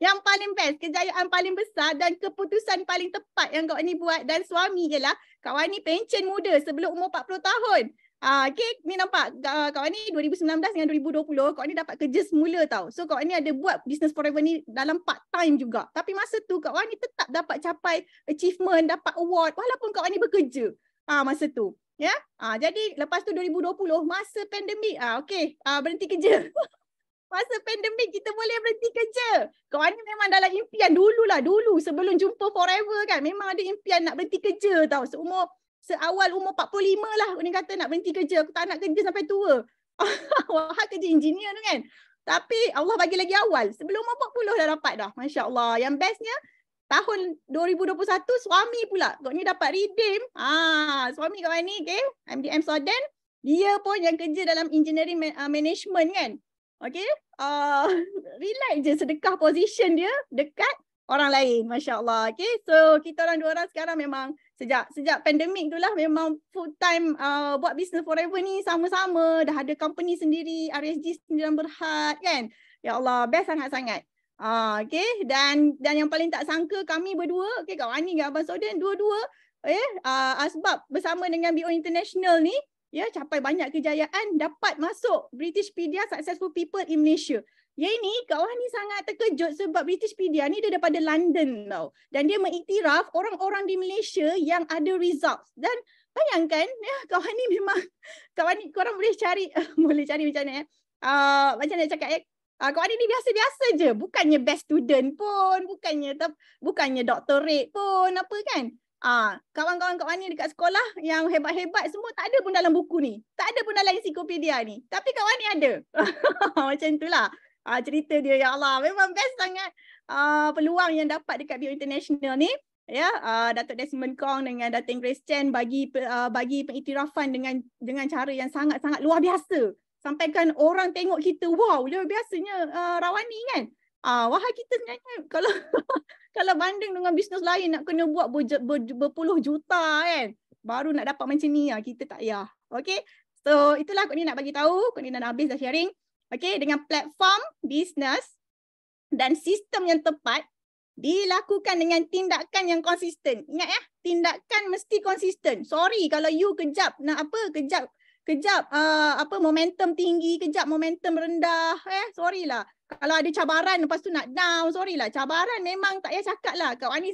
Yang paling best, kejayaan paling besar dan keputusan paling tepat yang Kak Wani buat dan suami ialah Kak Wani pencen muda sebelum umur 40 tahun. Okay, ni nampak Kak Wani 2019 dengan 2020 Kak Wani dapat kerja semula tau. So Kak Wani ada buat business Forever ni dalam part time juga. Tapi masa tu Kak Wani tetap dapat capai achievement, dapat award walaupun Kak Wani bekerja. Masa tu. Ya. Jadi lepas tu 2020 masa pandemik okay, berhenti kerja. Masa pandemik kita boleh berhenti kerja. Kak Wani memang dalam impian dulu sebelum jumpa Forever kan. Memang ada impian nak berhenti kerja tau. Seawal umur 45 lah Wani kata nak berhenti kerja. Aku tak nak kerja sampai tua. Wah, kerja engineer tu kan. Tapi Allah bagi lagi awal. Sebelum umur 40 dah dapat dah. Masya Allah. Yang bestnya tahun 2021 suami pula. Kak ni dapat redeem. Suami Kak Wani, okay. MDM Soden. Dia pun yang kerja dalam engineering management kan. Okay. Relax je sedekah position dia dekat orang lain. Masya Allah. Okay. So kita orang dua orang sekarang memang sejak pandemik tu lah memang full time buat business Forever ni sama-sama. Dah ada company sendiri, RSG Sendirian Berhad kan. Ya Allah, best sangat-sangat. Okay. Dan yang paling tak sangka kami berdua, okay, Kak Wani dengan Abang Soden, dua-dua asbab bersama dengan BO International ni, ya, capai banyak kejayaan, dapat masuk Britishpedia Successful People in Malaysia. Yang ini Kak Wani sangat terkejut sebab Britishpedia ni dia daripada London tau. Dan dia mengiktiraf orang-orang di Malaysia yang ada results. Dan bayangkan, ya, Kak Wani memang, Kak Wani korang boleh cari, boleh cari macam mana macam mana cakap Kak Wani ni biasa-biasa je. Bukannya best student pun, bukannya doctorate pun, apa kan. Kawan-kawan Kak Wani dekat sekolah yang hebat-hebat semua tak ada pun dalam buku ni. Tak ada pun dalam ensiklopedia ni. Tapi Kak Wani ada. Macam itulah cerita dia. Ya Allah, memang best sangat peluang yang dapat dekat BO International ni. Ya, Datuk Desmond Kong dengan Datin Grace Chen bagi pengiktirafan dengan cara yang sangat-sangat luar biasa. Sampaikan orang tengok kita, wow, luar biasanya Rawani kan. Wahai kita sebenarnya kalau banding dengan bisnes lain nak kena buat berpuluh juta kan. Baru nak dapat macam ni, kita tak payah. Okay. So itulah Kak Ni nak bagi tahu. Kak Ni dah habis dah sharing. Okay. Dengan platform bisnes dan sistem yang tepat dilakukan dengan tindakan yang konsisten. Ingat ya, tindakan mesti konsisten. Sorry kalau you kejap momentum tinggi, kejap momentum rendah. Sorry lah. Kalau ada cabaran lepas tu nak down, sorry lah. Cabaran memang tak payah cakap lah. Kak Wani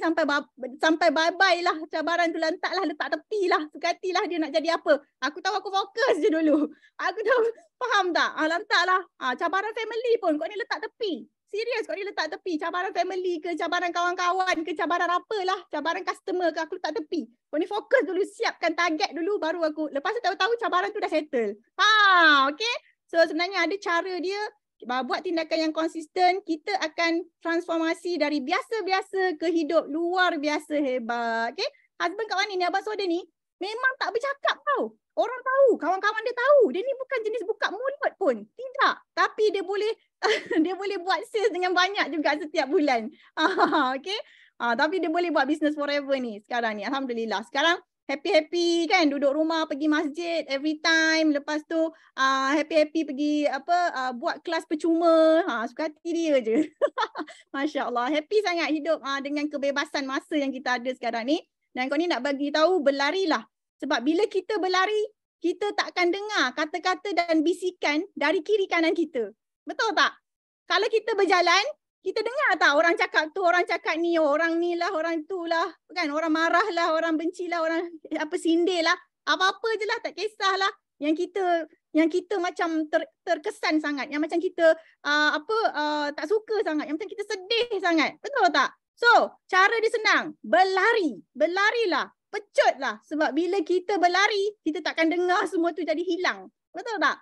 sampai bye-bye lah. Cabaran tu letak tepi lah. Sukatilah dia nak jadi apa. Aku tahu aku fokus je dulu. Aku tahu, faham tak? Lantak lah. Cabaran family pun Kak Wani letak tepi. Serius Kak Wani letak tepi. Cabaran family ke, cabaran kawan-kawan ke, cabaran apalah. Cabaran customer ke, aku letak tepi. Kak Wani fokus dulu, siapkan target dulu, baru aku. Lepas tu tahu-tahu cabaran tu dah settle. Okay? So sebenarnya ada cara dia. Buat tindakan yang konsisten, kita akan transformasi dari biasa-biasa ke hidup luar biasa hebat. Okay? Husband Kak Wani ni, Abang Soden ni, memang tak bercakap tau. Orang tahu, kawan-kawan dia tahu. Dia ni bukan jenis buka mulut pun. Tidak. Tapi dia boleh dia boleh buat sales dengan banyak juga setiap bulan. Okay? Tapi dia boleh buat business Forever ni sekarang ni. Alhamdulillah. Sekarang happy-happy kan, duduk rumah pergi masjid every time, lepas tu happy-happy pergi buat kelas percuma, suka hati dia je. Masya Allah, happy sangat hidup dengan kebebasan masa yang kita ada sekarang ni. Dan kau ni nak bagi tahu, berlarilah. Sebab bila kita berlari, kita tak akan dengar kata-kata dan bisikan dari kiri kanan kita. Betul tak? Kalau kita berjalan, kita dengar tak orang cakap tu, orang cakap ni, orang ni lah, orang tu lah, kan? Orang marah lah, orang benci lah, orang sindir lah. Apa-apa je lah, tak kisahlah. Yang kita macam terkesan sangat, yang macam kita tak suka sangat, yang macam kita sedih sangat. Betul tak? So, cara dia senang. Berlari. Berlarilah. Pecutlah. Sebab bila kita berlari, kita takkan dengar semua tu jadi hilang. Betul tak?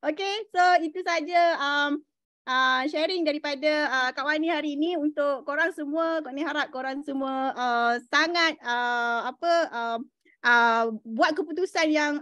Okay, so itu saja sharing daripada Kak Wani hari ini untuk korang semua. Kak Wani harap korang semua sangat buat keputusan yang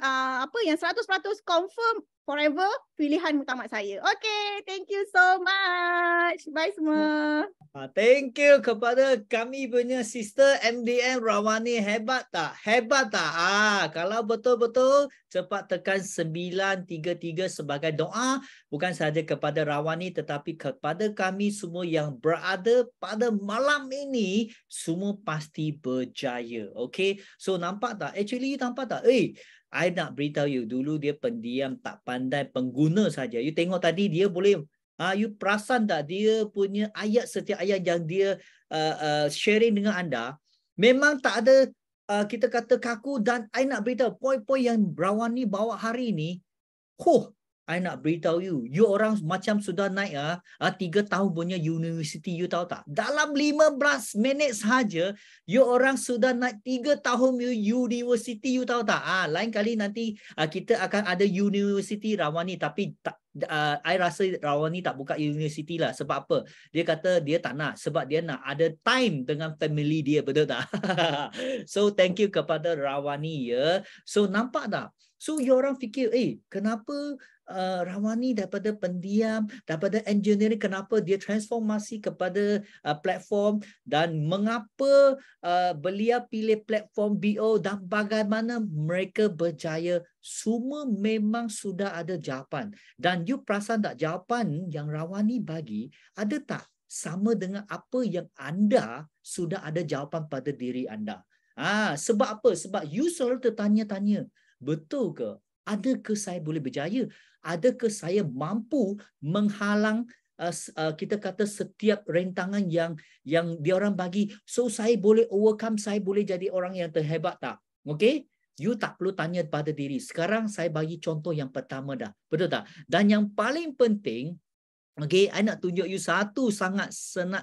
yang 100% confirm Forever pilihan mutamak saya. Okay, thank you so much. Bye semua. Thank you kepada kami punya sister MDM Rawani. Hebat tak? Hebat tak? Kalau betul-betul cepat tekan 933 sebagai doa bukan sahaja kepada Rawani tetapi kepada kami semua yang berada pada malam ini, semua pasti berjaya. Okay? So nampak tak? Actually nampak tak? I nak beritahu you, dulu dia pendiam, tak pandai pengguna saja. You tengok tadi dia boleh, you perasan tak dia punya ayat, setiap ayat yang dia sharing dengan anda, memang tak ada kita kata kaku. Dan I nak beritahu, poin-poin yang Rawani bawa hari ini, I nak beritahu you orang macam sudah naik 3 tahun punya university, you tahu tak? Dalam 15 minit sahaja, you orang sudah naik 3 tahun university, you tahu tak? Lain kali nanti kita akan ada university Rawani, tapi tak, I rasa Rawani tak buka university lah. Sebab apa? Dia kata dia tak nak, sebab dia nak ada time dengan family dia, betul tak? So thank you kepada Rawani ya. So nampak tak? So you orang fikir, kenapa Rawani daripada pendiam, daripada engineering, kenapa dia transformasi kepada platform, dan mengapa beliau pilih platform BO, dan bagaimana mereka berjaya? Semua memang sudah ada jawapan. Dan you perasan tak jawapan yang Rawani bagi ada tak sama dengan apa yang anda sudah ada jawapan pada diri anda? Sebab apa? Sebab you selalu tertanya-tanya, betul ke? Adakah saya boleh berjaya? Adakah saya mampu menghalang kita kata setiap rentangan yang dia orang bagi, so saya boleh overcome, saya boleh jadi orang yang terhebat tak? Okay? You tak perlu tanya pada diri. Sekarang saya bagi contoh yang pertama dah. Betul tak? Dan yang paling penting, okay, I nak tunjuk you satu sangat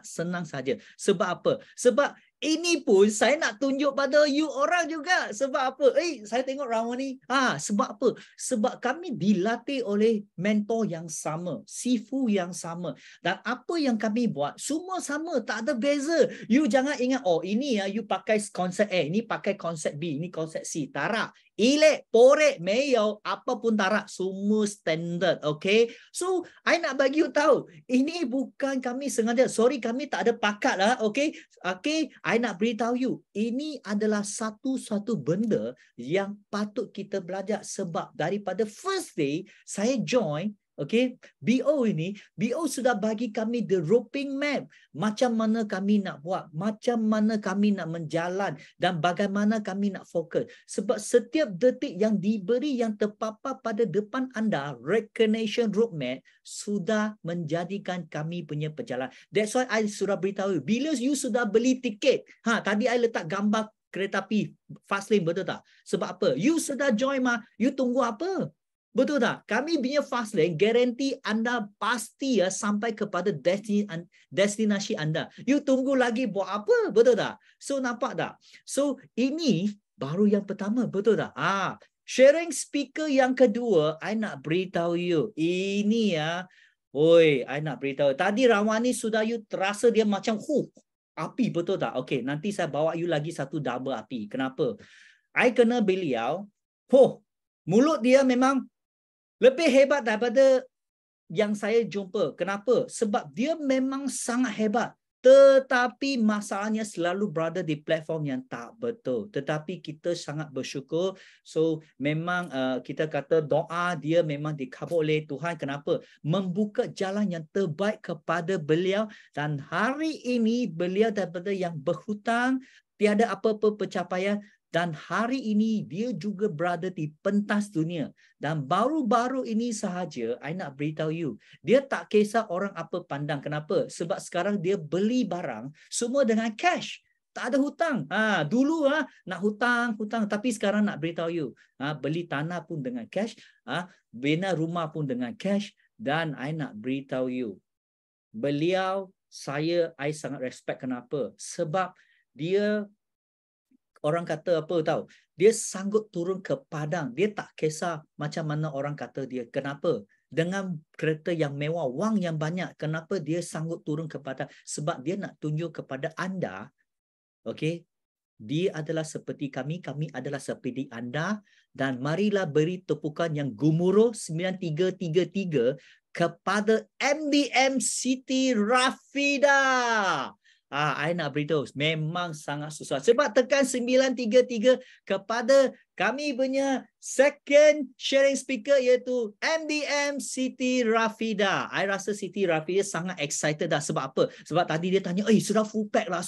senang saja. Sebab apa? Sebab ini pun saya nak tunjuk pada you orang juga. Sebab apa? Saya tengok Rawani. Sebab apa? Sebab kami dilatih oleh mentor yang sama, sifu yang sama. Dan apa yang kami buat, semua sama, tak ada beza. You jangan ingat, ini you pakai konsep A, ini pakai konsep B, ini konsep C. Tarak. Ilek, porek, meyau, apa pun tarak, semua standard. Okay? So, I nak bagi you tahu, ini bukan kami sengaja. Sorry, kami tak ada pakat lah. Okay? Okay? I nak beritahu you, ini adalah satu-satu benda yang patut kita belajar. Sebab daripada first day, saya join, okay, BO ini, BO sudah bagi kami the roping map. Macam mana kami nak buat, macam mana kami nak menjalan, dan bagaimana kami nak fokus. Sebab setiap detik yang diberi, yang terpapar pada depan anda, recognition roadmap, sudah menjadikan kami punya perjalanan. That's why I sudah beritahu, bila you sudah beli tiket, tadi I letak gambar kereta api fast lane, betul tak? Sebab apa? You sudah join you tunggu apa? Betul tak? Kami punya fast lane garanti anda pasti sampai kepada destinasi anda. You tunggu lagi buat apa? Betul tak? So nampak tak? So ini baru yang pertama, betul tak? Sharing speaker yang kedua, I nak beritahu you. Ini I nak beritahu. Tadi Rawani sudah you terasa dia macam api, betul tak? Okay, nanti saya bawa you lagi satu double api. Kenapa? I kena beliau, mulut dia memang lebih hebat daripada yang saya jumpa. Kenapa? Sebab dia memang sangat hebat. Tetapi masalahnya selalu berada di platform yang tak betul. Tetapi kita sangat bersyukur. So memang kita kata doa dia memang dikabul oleh Tuhan. Kenapa? Membuka jalan yang terbaik kepada beliau. Dan hari ini beliau daripada yang berhutang, tiada apa-apa pencapaian. Dan hari ini dia juga berada di pentas dunia. Dan baru-baru ini sahaja, I nak beritahu you, dia tak kisah orang apa pandang. Kenapa? Sebab sekarang dia beli barang semua dengan cash. Tak ada hutang. Dulu nak hutang. Tapi sekarang nak beritahu you, beli tanah pun dengan cash, bina rumah pun dengan cash. Dan I nak beritahu you, beliau, I sangat respect. Kenapa? Sebab dia, orang kata apa tahu? Dia sanggup turun ke padang. Dia tak kisah macam mana orang kata dia. Kenapa? Dengan kereta yang mewah, wang yang banyak. Kenapa dia sanggup turun ke padang? Sebab dia nak tunjuk kepada anda, okay, dia adalah seperti kami adalah seperti anda. Dan marilah beri tepukan yang gemuruh 9333 kepada MDM Siti Rafida. I nak beritahu, memang sangat susah. Sebab tekan 933 kepada kami punya second sharing speaker, iaitu MDM Siti Rafida. I rasa Siti Rafida sangat excited dah. Sebab apa? Sebab tadi dia tanya, sudah full pack lah.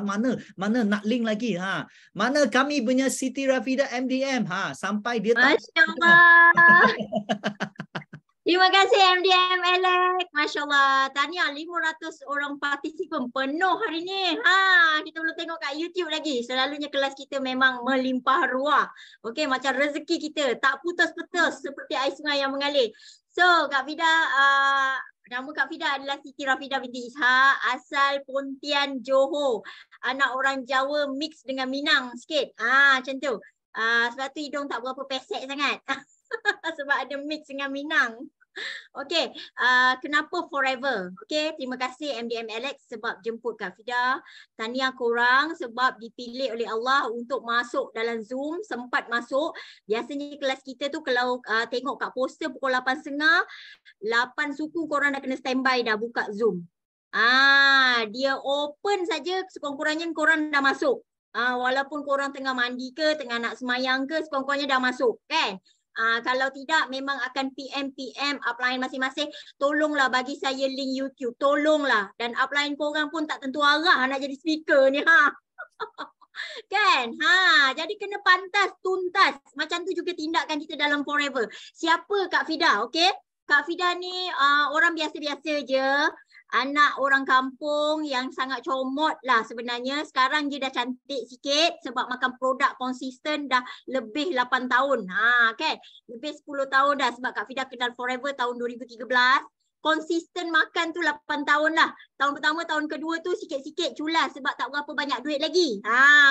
Mana nak link lagi? Mana kami punya Siti Rafida MDM? Sampai dia tak... Masya Allah. Terima kasih MDM Alex. Masya Allah. Tahniah 500 orang partisipan penuh hari ni. Kita belum tengok kat YouTube lagi. Selalunya kelas kita memang melimpah ruah. Okey, macam rezeki kita tak putus-putus seperti air sungai yang mengalir. So, Kak Fida, nama Kak Fida adalah Siti Rafida binti Ishak, asal Pontian, Johor. Anak orang Jawa mix dengan Minang sikit. Macam tu. Sebab tu hidung tak berapa pesek sangat. Sebab ada mix dengan Minang. Okey, kenapa forever? Okey, terima kasih MDM Alex sebab jemput Kak Fida. Tahniah korang sebab dipilih oleh Allah untuk masuk dalam Zoom, sempat masuk. Biasanya kelas kita tu kalau tengok kat poster pukul 8.30, 8 suku korang dah kena standby dah buka Zoom. Dia open saja, sekurang-kurangnya korang dah masuk. Walaupun korang tengah mandi ke, tengah nak semayang ke, sekurang-kurangnya dah masuk kan? Kalau tidak memang akan PM upline masing-masing. Tolonglah bagi saya link YouTube. Tolonglah. Dan upline korang pun tak tentu arah nak jadi speaker ni. Kan? Jadi kena pantas, tuntas. Macam tu juga tindakan kita dalam forever. Siapa Kak Fida? Okey? Kak Fida ni orang biasa-biasa je. Anak orang kampung yang sangat comot lah sebenarnya. Sekarang dia dah cantik sikit sebab makan produk konsisten dah lebih 8 tahun. Kan? Lebih 10 tahun dah sebab Kak Fida kenal forever tahun 2013. Konsisten makan tu 8 tahun lah. Tahun pertama, tahun kedua tu sikit-sikit culas sebab tak berapa banyak duit lagi.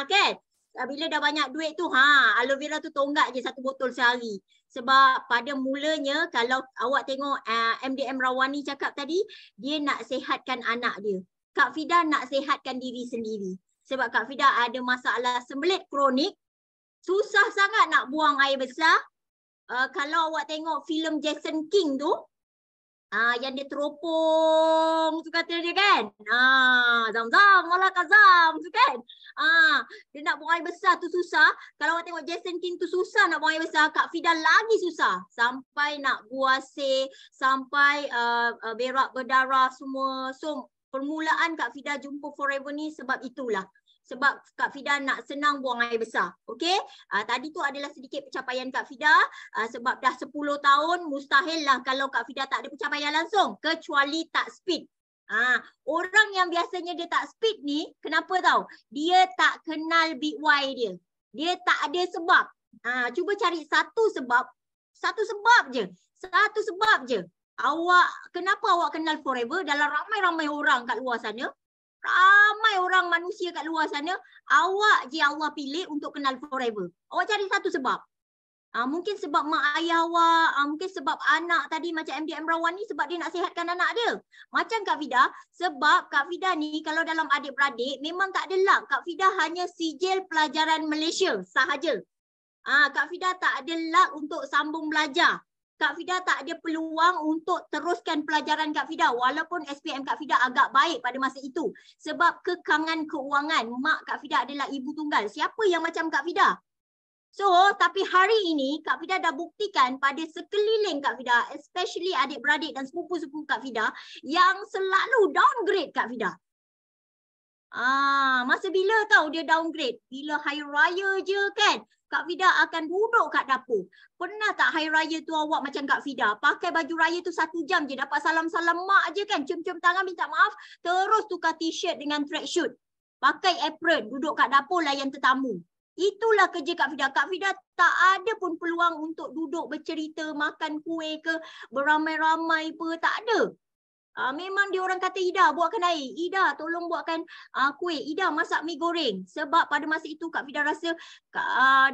Kan? Bila dah banyak duit tu, aloe vera tu tonggak je 1 botol sehari. Sebab pada mulanya kalau awak tengok MDM Rawani cakap tadi, dia nak sihatkan anak dia. Kak Fida nak sihatkan diri sendiri. Sebab Kak Fida ada masalah sembelit kronik, susah sangat nak buang air besar. Kalau awak tengok filem Jason King tu, yang dia teropong tu kata dia kan. Zam-zam, malah kazam tu kan. Dia nak buang air besar tu susah. Kalau awak tengok Jason King tu susah nak buang air besar, Kak Fida lagi susah. Sampai nak buasir, sampai berak berdarah semua. So permulaan Kak Fida jumpa forever ni sebab itulah. Sebab Kak Fida nak senang buang air besar. Okey? Tadi tu adalah sedikit pencapaian Kak Fida. Sebab dah 10 tahun, mustahil lah kalau Kak Fida tak ada pencapaian langsung. Kecuali tak speed. Orang yang biasanya dia tak speed ni, kenapa tahu? Dia tak kenal big why dia. Dia tak ada sebab. Cuba cari satu sebab. Satu sebab je. Satu sebab je. Kenapa awak kenal forever dalam ramai-ramai orang kat luar sana? Ramai orang manusia kat luar sana, awak je Allah pilih untuk kenal forever. Awak cari satu sebab. Mungkin sebab mak ayah awak, mungkin sebab anak tadi macam MDM Rawan ni sebab dia nak sihatkan anak dia. Macam Kak Fida, sebab Kak Fida ni kalau dalam adik-beradik memang tak ada luck. Kak Fida hanya sijil pelajaran Malaysia sahaja. Kak Fida tak ada luck untuk sambung belajar. Kak Fida tak ada peluang untuk teruskan pelajaran Kak Fida walaupun SPM Kak Fida agak baik pada masa itu. Sebab kekangan keuangan. Mak Kak Fida adalah ibu tunggal. Siapa yang macam Kak Fida? So, tapi hari ini Kak Fida dah buktikan pada sekeliling Kak Fida, especially adik-beradik dan sepupu-sepupu Kak Fida yang selalu downgrade Kak Fida. Masa bila tahu dia downgrade? Bila hari raya je kan? Kak Fida akan duduk kat dapur. Pernah tak hari raya tu awak macam Kak Fida? Pakai baju raya tu 1 jam je. Dapat salam-salam mak je kan. Cium-cium tangan minta maaf. Terus tukar t-shirt dengan tracksuit. Pakai apron. Duduk kat dapur layan tetamu. Itulah kerja Kak Fida. Kak Fida tak ada pun peluang untuk duduk bercerita, makan kuih ke, beramai-ramai pun. Tak ada. Memang dia orang kata Ida buatkan air. Ida tolong buatkan kuih. Ida masak mi goreng. Sebab pada masa itu Kak Fida rasa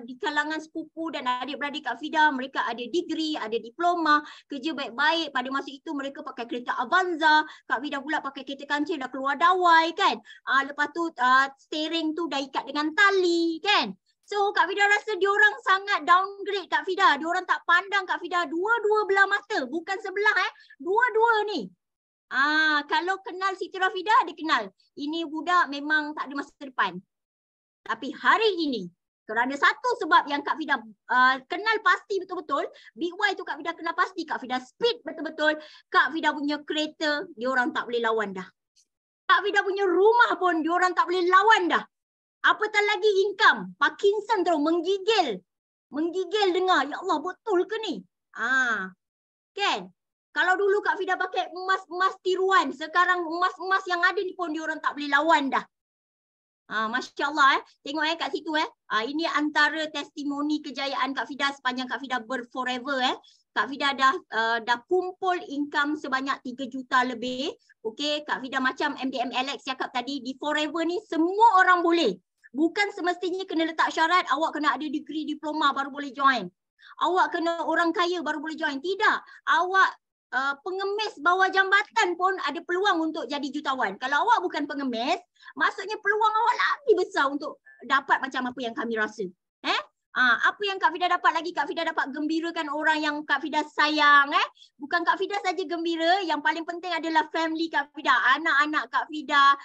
di kalangan sepupu dan adik-beradik Kak Fida, mereka ada degree, ada diploma, kerja baik-baik. Pada masa itu mereka pakai kereta Avanza. Kak Fida pula pakai kereta kancil dah keluar dawai kan. Lepas tu steering tu dah ikat dengan tali kan. So Kak Fida rasa diorang sangat downgrade Kak Fida. Diorang tak pandang Kak Fida dua-dua belah mata. Bukan sebelah dua-dua ni. Kalau kenal Siti Rafida, dia kenal. Ini budak memang tak ada masa depan. Tapi hari ini, kerana satu sebab yang Kak Fida kenal pasti betul-betul, Big Y tu Kak Fida kenal pasti, Kak Fida speed betul-betul, Kak Fida punya kereta, diorang tak boleh lawan dah. Kak Fida punya rumah pun, diorang tak boleh lawan dah. Apatah lagi income, Parkinson terus menggigil. Menggigil dengar, ya Allah betul ke ni? Kan? Kalau dulu Kak Fida pakai emas-emas tiruan, sekarang emas-emas yang ada ni pun diorang tak boleh lawan dah. Masya Allah tengok kat situ ini antara testimoni kejayaan Kak Fida sepanjang Kak Fida berforever Kak Fida dah kumpul income sebanyak 3 juta lebih. Okey, Kak Fida macam MDM Alex cakap tadi, di forever ni semua orang boleh. Bukan semestinya kena letak syarat awak kena ada degree diploma baru boleh join. Awak kena orang kaya baru boleh join. Tidak. Awak pengemis bawah jambatan pun ada peluang untuk jadi jutawan. Kalau awak bukan pengemis, maksudnya peluang awak lagi besar untuk dapat macam apa yang kami rasa. Apa yang Kak Fida dapat lagi? Kak Fida dapat gembirakan orang yang Kak Fida sayang. Bukan Kak Fida saja gembira, yang paling penting adalah family Kak Fida, anak-anak Kak Fida,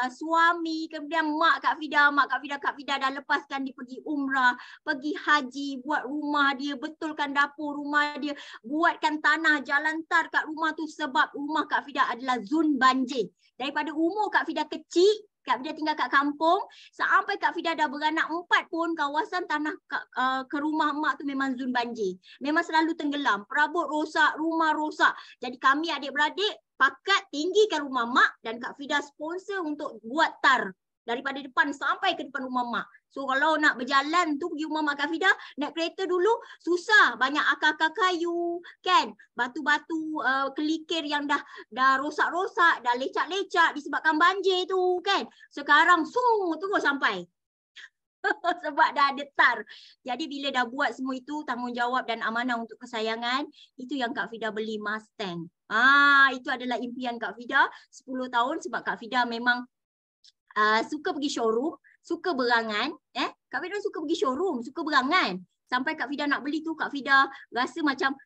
suami, kemudian mak Kak Fida. Mak Kak Fida dah lepaskan dia pergi umrah, pergi haji, buat rumah dia, betulkan dapur rumah dia, buatkan tanah jalan tar kat rumah tu sebab rumah Kak Fida adalah zon banjir. Daripada umur Kak Fida kecil, Kak Fida tinggal kat kampung, sampai Kak Fida dah beranak 4 pun, kawasan tanah ke rumah mak tu memang zon banjir. Memang selalu tenggelam, perabot rosak, rumah rosak. Jadi kami adik-beradik pakat tinggikan rumah mak dan Kak Fida sponsor untuk buat tar daripada depan sampai ke depan rumah mak. So kalau nak berjalan tu pergi rumah mak Kak Fida, naik kereta dulu susah, banyak akar-akar kayu kan, batu-batu kelikir yang dah rosak-rosak, dah lecak-lecak disebabkan banjir tu kan. Sekarang terus sampai. Sebab dah ada tar. Jadi bila dah buat semua itu, tanggungjawab dan amanah untuk kesayangan, itu yang Kak Fida beli Mustang. Itu adalah impian Kak Fida 10 tahun sebab Kak Fida memang suka pergi showroom, suka berangan. Kak Fida suka pergi showroom, suka berangan. Sampai Kak Fida nak beli tu, Kak Fida rasa macam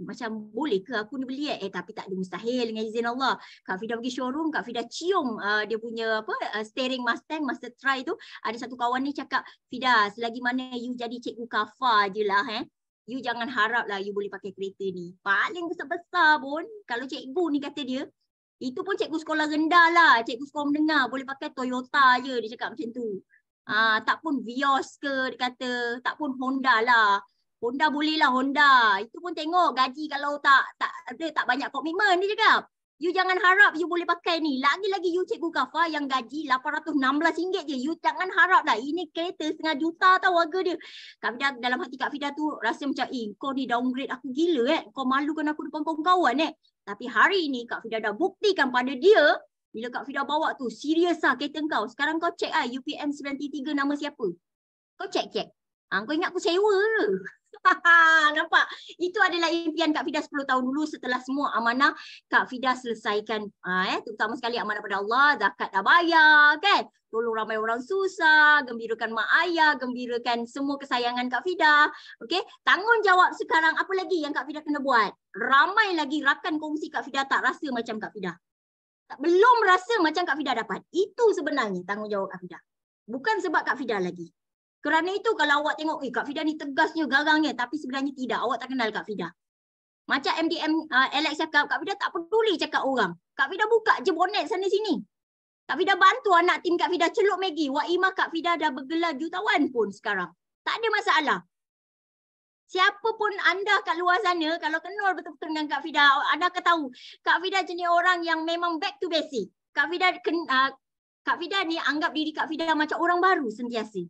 macam boleh ke aku ni beli tapi tak ada, mustahil dengan izin Allah. Kak Fida pergi showroom, Kak Fida cium dia punya steering Mustang masa try tu. Ada satu kawan ni cakap, Fida, selagi mana you jadi cikgu kafa je lah you jangan harap lah you boleh pakai kereta ni. Paling besar-besar pun kalau cikgu ni kata dia, itu pun cikgu sekolah rendah lah, cikgu sekolah menengah, boleh pakai Toyota je, dia cakap macam tu. Tak pun Vios ke dia kata, tak pun Honda lah. Honda boleh lah Honda. Itu pun tengok gaji kalau tak banyak komitmen dia cakap. You jangan harap you boleh pakai ni. Lagi-lagi you cikgu kafa yang gaji RM816 je. You jangan harap lah. Ini kereta setengah juta tau harga dia. Kak Fida, dalam hati Kak Fida tu rasa macam kau ni downgrade aku gila Kau malukan aku depan kawan-kawan Tapi hari ni Kak Fida dah buktikan pada dia. Bila Kak Fida bawa tu, serius lah kereta kau. Sekarang kau cek UPM 93 nama siapa? Kau cek. Kau ingat aku sewa ke? Nampak? Itu adalah impian Kak Fida 10 tahun dulu setelah semua amanah Kak Fida selesaikan. Terutama sekali amanah pada Allah, zakat dah bayar kan? Tolong ramai orang susah, gembirakan mak ayah, gembirakan semua kesayangan Kak Fida. Okey, tanggungjawab sekarang apa lagi yang Kak Fida kena buat? Ramai lagi rakan kongsi Kak Fida tak rasa macam Kak Fida. Belum rasa macam Kak Fida dapat. Itu sebenarnya tanggungjawab Kak Fida. Bukan sebab Kak Fida lagi. Kerana itu kalau awak tengok, Kak Fida ni tegasnya, garangnya. Tapi sebenarnya tidak. Awak tak kenal Kak Fida. Macam MDM Alex cakap, Kak Fida tak peduli cakap orang. Kak Fida buka je bonet sana sini. Kak Fida bantu anak tim Kak Fida celup Maggi. Wak Imah Kak Fida dah bergelar jutawan pun sekarang. Tak ada masalah. Siapa pun anda kat luar sana, kalau kenal betul-betul dengan Kak Fida, anda akan tahu Kak Fida jenis orang yang memang back to basic. Kak Fida ni anggap diri Kak Fida macam orang baru sentiasa.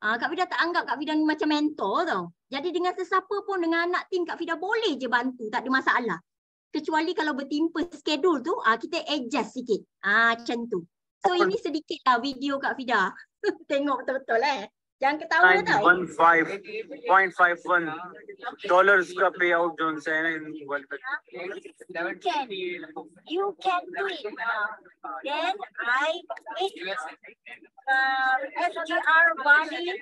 Kak Fida tak anggap Kak Fida ni macam mentor tau. Jadi dengan sesiapa pun, dengan anak tim Kak Fida boleh je bantu, tak ada masalah. Kecuali kalau bertimpa schedule tu, kita adjust sikit. Macam tu. So ini sedikit lah video Kak Fida. Tengok betul-betul Jangan ketawa tau. $91.51 का payout जो है ना वर्ल्ड में. You can do it. Then I SGR Bali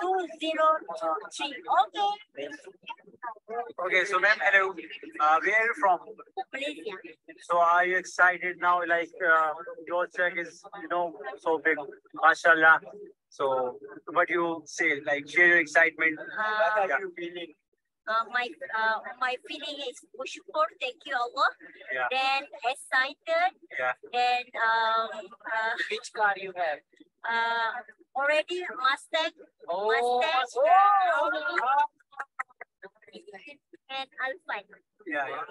2023. Okay, so ma'am, hello. Where are you from? Malaysia. So are you excited now? Like your check is, so big, mashallah. So what you say? Like share your excitement. What are you feeling? My feeling is bersyukur, thank you Allah. Yeah. Then excited. Yeah. Then Which car you have? Already Mustang. Oh. Mustang. and Alfan. Yeah, yeah.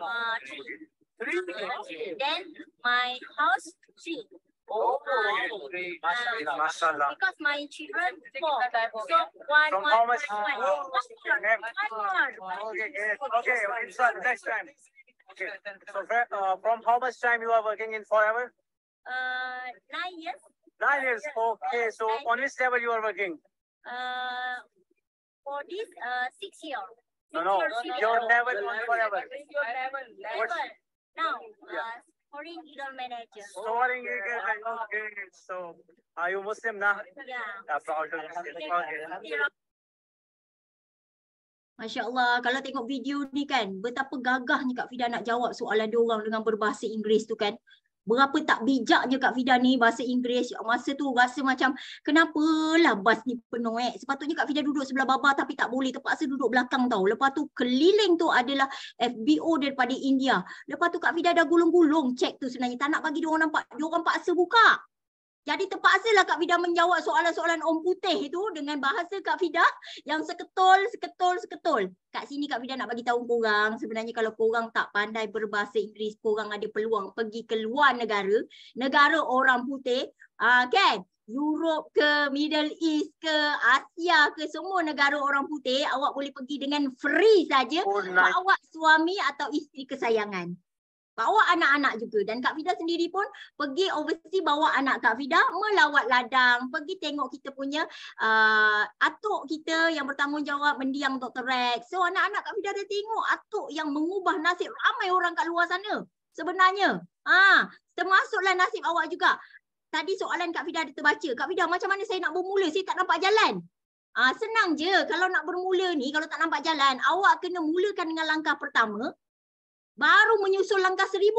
3. Then my house 3. Oh, mashallah. Because my children 4. So one. From how much? One more. Okay, great. Okay, inshallah, next time. Okay. So from how much time you are working in Forever? 9 years. 9 years. Okay, so on which level you are working? For this 6 years. No, your level on Forever. Your level. Now, foreign middle manager. Storing okay. So are you Muslim now? Yeah. Proud to Muslim. Okay. Masya Allah, kalau tengok video ni kan, betapa gagahnya Kak Fida nak jawab soalan diorang dengan berbahasa Inggeris tu kan. Berapa tak bijaknya Kak Fida ni bahasa Inggeris. Masa tu rasa macam, kenapalah bas ni penuh Sepatutnya Kak Fida duduk sebelah Baba tapi tak boleh. Terpaksa duduk belakang tau. Lepas tu keliling tu adalah FBO daripada India. Lepas tu Kak Fida dah gulung-gulung check tu sebenarnya. Tak nak bagi diorang nampak. Diorang paksa buka. Jadi terpaksalah Kak Fida menjawab soalan-soalan Om Putih itu dengan bahasa Kak Fida yang seketul. Kat sini Kak Fida nak bagi tahu korang, sebenarnya kalau korang tak pandai berbahasa Inggeris, korang ada peluang pergi ke luar negara orang putih, kan? Europe ke, Middle East ke, Asia ke, semua negara orang putih, awak boleh pergi dengan free saja, bawa suami atau isteri kesayangan. Bawa anak-anak juga. Dan Kak Fida sendiri pun pergi overseas bawa anak Kak Fida melawat ladang. Pergi tengok kita punya atuk kita yang bertanggungjawab mendiang Dr. Rex. So anak-anak Kak Fida dah tengok atuk yang mengubah nasib ramai orang kat luar sana. Sebenarnya. Termasuklah nasib awak juga. Tadi soalan Kak Fida ada terbaca. Kak Fida, macam mana saya nak bermula? Saya tak nampak jalan. Senang je. Kalau nak bermula ni, kalau tak nampak jalan, awak kena mulakan dengan langkah pertama. Baru menyusul langkah 1000.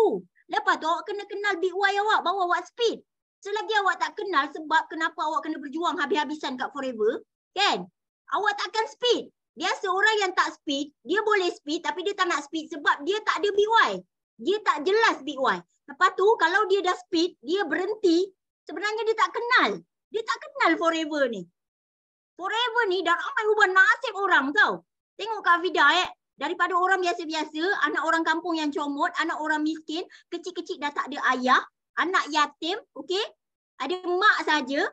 Lepas tu awak kena kenal big Y awak, bawa awak speed. Selagi awak tak kenal sebab kenapa awak kena berjuang habis-habisan kat Forever, kan? Awak takkan speed. Biasa orang yang tak speed, dia boleh speed tapi dia tak nak speed sebab dia tak ada big Y. Dia tak jelas big Y. Lepas tu kalau dia dah speed, dia berhenti, sebenarnya dia tak kenal. Dia tak kenal Forever ni. Forever ni dah ramai ubah nasib orang tau. Tengok Kak Fida daripada orang biasa-biasa, anak orang kampung yang comot, anak orang miskin, kecil-kecil dah tak ada ayah, anak yatim, okey? Ada mak saja.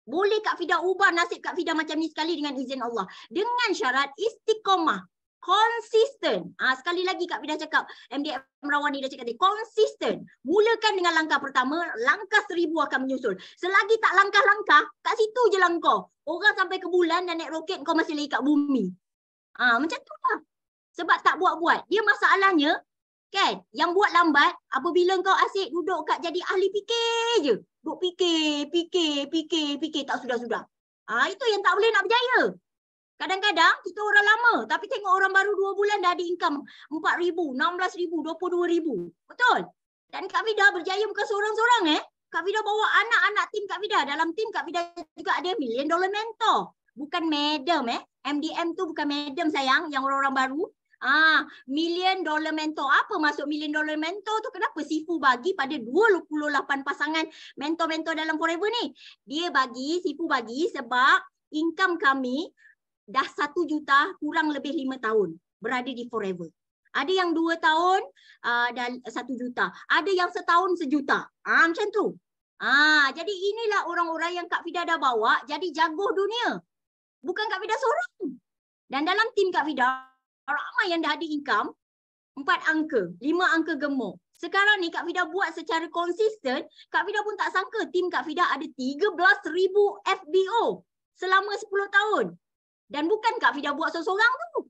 Boleh Kak Fida ubah nasib Kak Fida macam ni sekali dengan izin Allah. Dengan syarat istiqomah, konsisten. Sekali lagi Kak Fida cakap, MD Amrawani dah cakap tadi, konsisten. Mulakan dengan langkah pertama, langkah 1000 akan menyusul. Selagi tak langkah-langkah, kat situ je lah kau. Orang sampai ke bulan dan naik roket, kau masih lagi kat bumi. Macam tu lah. Sebab tak buat-buat. Dia masalahnya, kan, yang buat lambat, apabila kau asyik duduk kat jadi ahli fikir je. Duduk fikir, tak sudah-sudah. Itu yang tak boleh nak berjaya. Kadang-kadang kita orang lama, tapi tengok orang baru 2 bulan dah ada income 4,000, 16,000, 22,000. Betul? Dan Kak Fida berjaya bukan seorang-seorang. Kak Fida bawa anak-anak tim Kak Fida. Dalam tim Kak Fida juga ada $1 million mentor. Bukan madam MDM tu bukan madam sayang, yang orang-orang baru. $1 million mentor. Apa maksud $1 million mentor tu? Kenapa Sifu bagi pada 28 pasangan mentor-mentor dalam Forever ni? Sifu bagi sebab income kami dah 1 juta kurang lebih 5 tahun berada di Forever. Ada yang 2 tahun dan 1 juta. Ada yang setahun 1 juta. Macam tu. Jadi inilah orang-orang yang Kak Fida dah bawa jadi jago dunia. Bukan Kak Fida seorang. Dan dalam tim Kak Fida, ramai yang dah ada income 4 angka, 5 angka gemuk. Sekarang ni Kak Fida buat secara konsisten, Kak Fida pun tak sangka tim Kak Fida ada 13,000 FBO selama 10 tahun. Dan bukan Kak Fida buat seorang tu.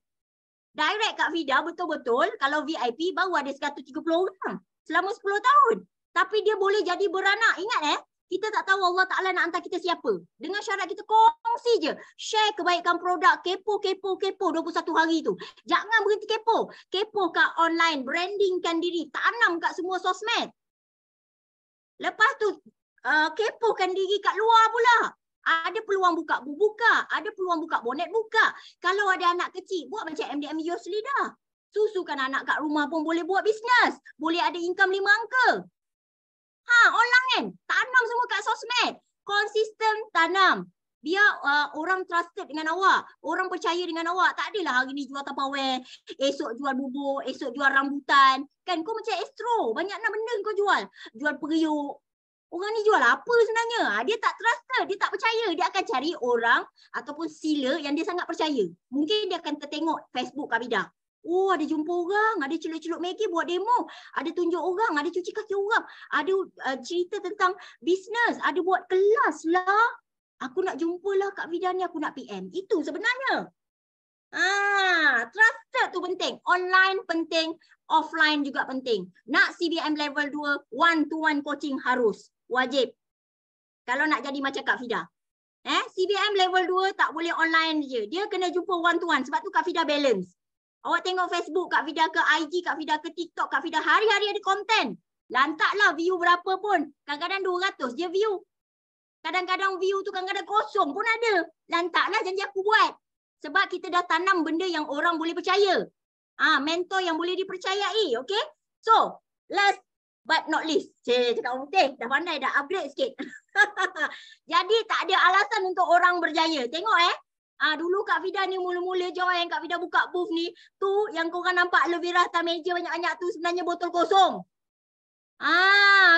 Direct Kak Fida betul-betul, kalau VIP baru ada 130 orang selama 10 tahun. Tapi dia boleh jadi beranak. Ingat kita tak tahu Allah Ta'ala nak hantar kita siapa. Dengan syarat kita kongsi je. Share kebaikan produk. Kepo 21 hari tu. Jangan berhenti kepo. Kepo kat online. Brandingkan diri. Tanam kat semua sosmed. Lepas tu, kepokan diri kat luar pula. Ada peluang buka buka. Ada peluang buka bonet buka. Kalau ada anak kecil, buat macam MDM Yosli dah. Susukan anak kat rumah pun boleh buat bisnes. Boleh ada income 5 angka. Online. Tanam semua kat sosmed. Konsisten tanam. Biar orang trusted dengan awak. Orang percaya dengan awak. Tak adalah hari ni jual Tupperware, esok jual bubur, esok jual rambutan. Kan kau macam Astro. Banyak nak benda kau jual. Jual periuk. Orang ni jual apa sebenarnya? Dia tak trusted. Dia tak percaya. Dia akan cari orang ataupun seller yang dia sangat percaya. Mungkin dia akan tertengok Facebook Kak Vida. Oh, ada jumpa orang, ada celup-celup Maggi buat demo, ada tunjuk orang, ada cuci kaki orang, ada cerita tentang bisnes, ada buat kelas lah. Aku nak jumpalah Kak Vida ni, aku nak PM. Itu sebenarnya. Trusted tu penting. Online penting, offline juga penting. Nak CBM level 2, one-to-one coaching harus. Wajib. Kalau nak jadi macam Kak Vida. CBM level 2 tak boleh online je. Dia kena jumpa one-to-one. Sebab tu Kak Vida balance. Awak tengok Facebook Kak Vida ke IG, Kak Vida ke TikTok, Kak Vida hari-hari ada konten. Lantaklah view berapa pun. Kadang-kadang 200 je view. Kadang-kadang view tu kadang-kadang kosong pun ada. Lantaklah janji aku buat. Sebab kita dah tanam benda yang orang boleh percaya. Mentor yang boleh dipercayai. Okay? So, last but not least. Cakap orang putih. Dah pandai, dah upgrade sikit. Jadi tak ada alasan untuk orang berjaya. Tengok dulu Kak Vida ni mula-mula join, Kak Vida buka booth ni, tu yang korang nampak aloe vera atas meja banyak-banyak tu sebenarnya botol kosong.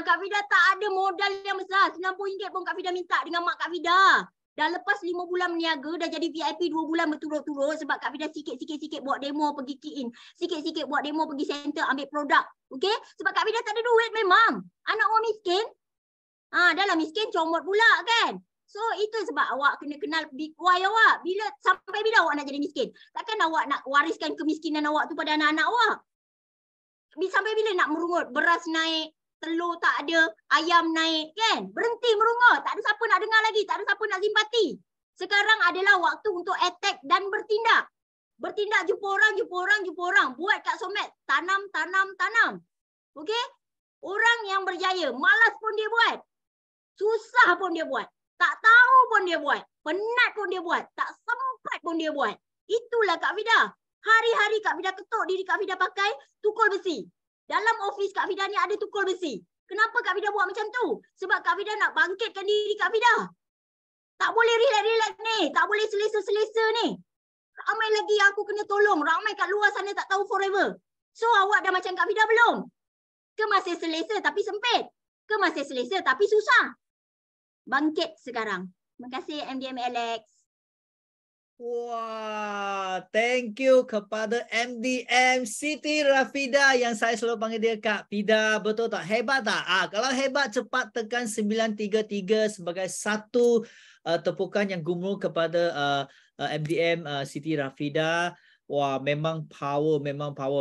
Kak Vida tak ada modal yang besar. RM90 pun Kak Vida minta dengan mak Kak Vida. Dah lepas 5 bulan berniaga, dah jadi VIP 2 bulan berturut-turut sebab Kak Vida sikit-sikit buat demo pergi key in. Sikit-sikit buat demo pergi center ambil produk. Okay? Sebab Kak Vida tak ada duit memang. Anak orang miskin. Dah lah miskin comot pula kan. So itu sebab awak kena kenal big why awak. Sampai bila awak nak jadi miskin? Takkan awak nak wariskan kemiskinan awak tu pada anak-anak awak? Sampai bila nak merungut? Beras naik, telur tak ada, ayam naik kan? Berhenti merungut. Tak ada siapa nak dengar lagi. Tak ada siapa nak simpati. Sekarang adalah waktu untuk attack dan bertindak. Bertindak, jumpa orang. Buat kat Somet. Tanam. Okay? Orang yang berjaya. Malas pun dia buat. Susah pun dia buat. Tak tahu pun dia buat. Penat pun dia buat. Tak sempat pun dia buat. Itulah Kak Vida. Hari-hari Kak Vida ketuk diri Kak Vida pakai tukul besi. Dalam office Kak Vida ni ada tukul besi. Kenapa Kak Vida buat macam tu? Sebab Kak Vida nak bangkitkan diri Kak Vida. Tak boleh relax-relax ni. Tak boleh selesa-selesa ni. Ramai lagi yang aku kena tolong. Ramai kat luar sana tak tahu forever. So awak dah macam Kak Vida belum? Ke masih selesa tapi sempit? Ke masih selesa tapi susah? Bangkit sekarang. Terima kasih MDM Alex. Wah, thank you kepada MDM Siti Rafida yang saya selalu panggil dia Kak Vida. Betul tak? Hebat tak? Kalau hebat cepat tekan 933 sebagai satu tepukan yang gemuruh kepada MDM Siti Rafida. Wah, memang power.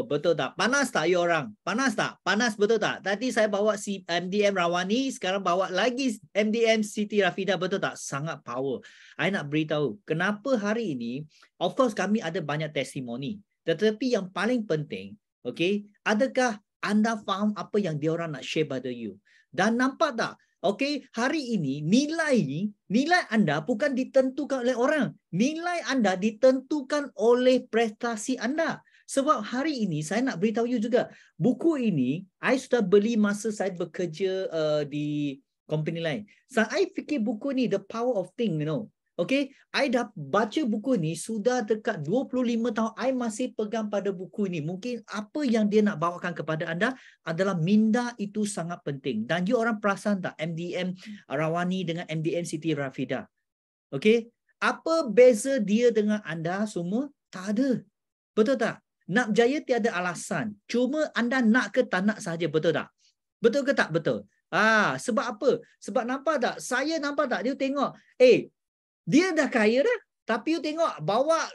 Betul tak? Panas tak you orang? Panas tak? Panas betul tak? Tadi saya bawa si MDM Rawani, sekarang bawa lagi MDM Siti Rafida, betul tak? Sangat power. I nak beritahu, kenapa hari ini, of course kami ada banyak testimoni. Tetapi yang paling penting, okay, adakah anda faham apa yang diorang nak share pada you? Dan nampak tak? Okey, hari ini nilai anda bukan ditentukan oleh orang. Nilai anda ditentukan oleh prestasi anda. Sebab hari ini saya nak beritahu you juga. Buku ini I sudah beli masa saya bekerja di company lain. Saya fikir buku ni The Power of Think, you know. Okey, I dah baca buku ni sudah dekat 25 tahun. I masih pegang pada buku ini. Mungkin apa yang dia nak bawakan kepada anda adalah minda itu sangat penting. Dan you orang perasan tak MDM Rawani dengan MDM Siti Rafida? Okey, apa beza dia dengan anda semua? Tak ada. Betul tak? Nak berjaya tiada alasan. Cuma anda nak ke tak nak saja, betul tak? Betul ke tak betul? Sebab apa? Sebab nampak tak? Saya nampak tak? Dia tengok, dia dah kaya dah. Tapi you tengok, bawa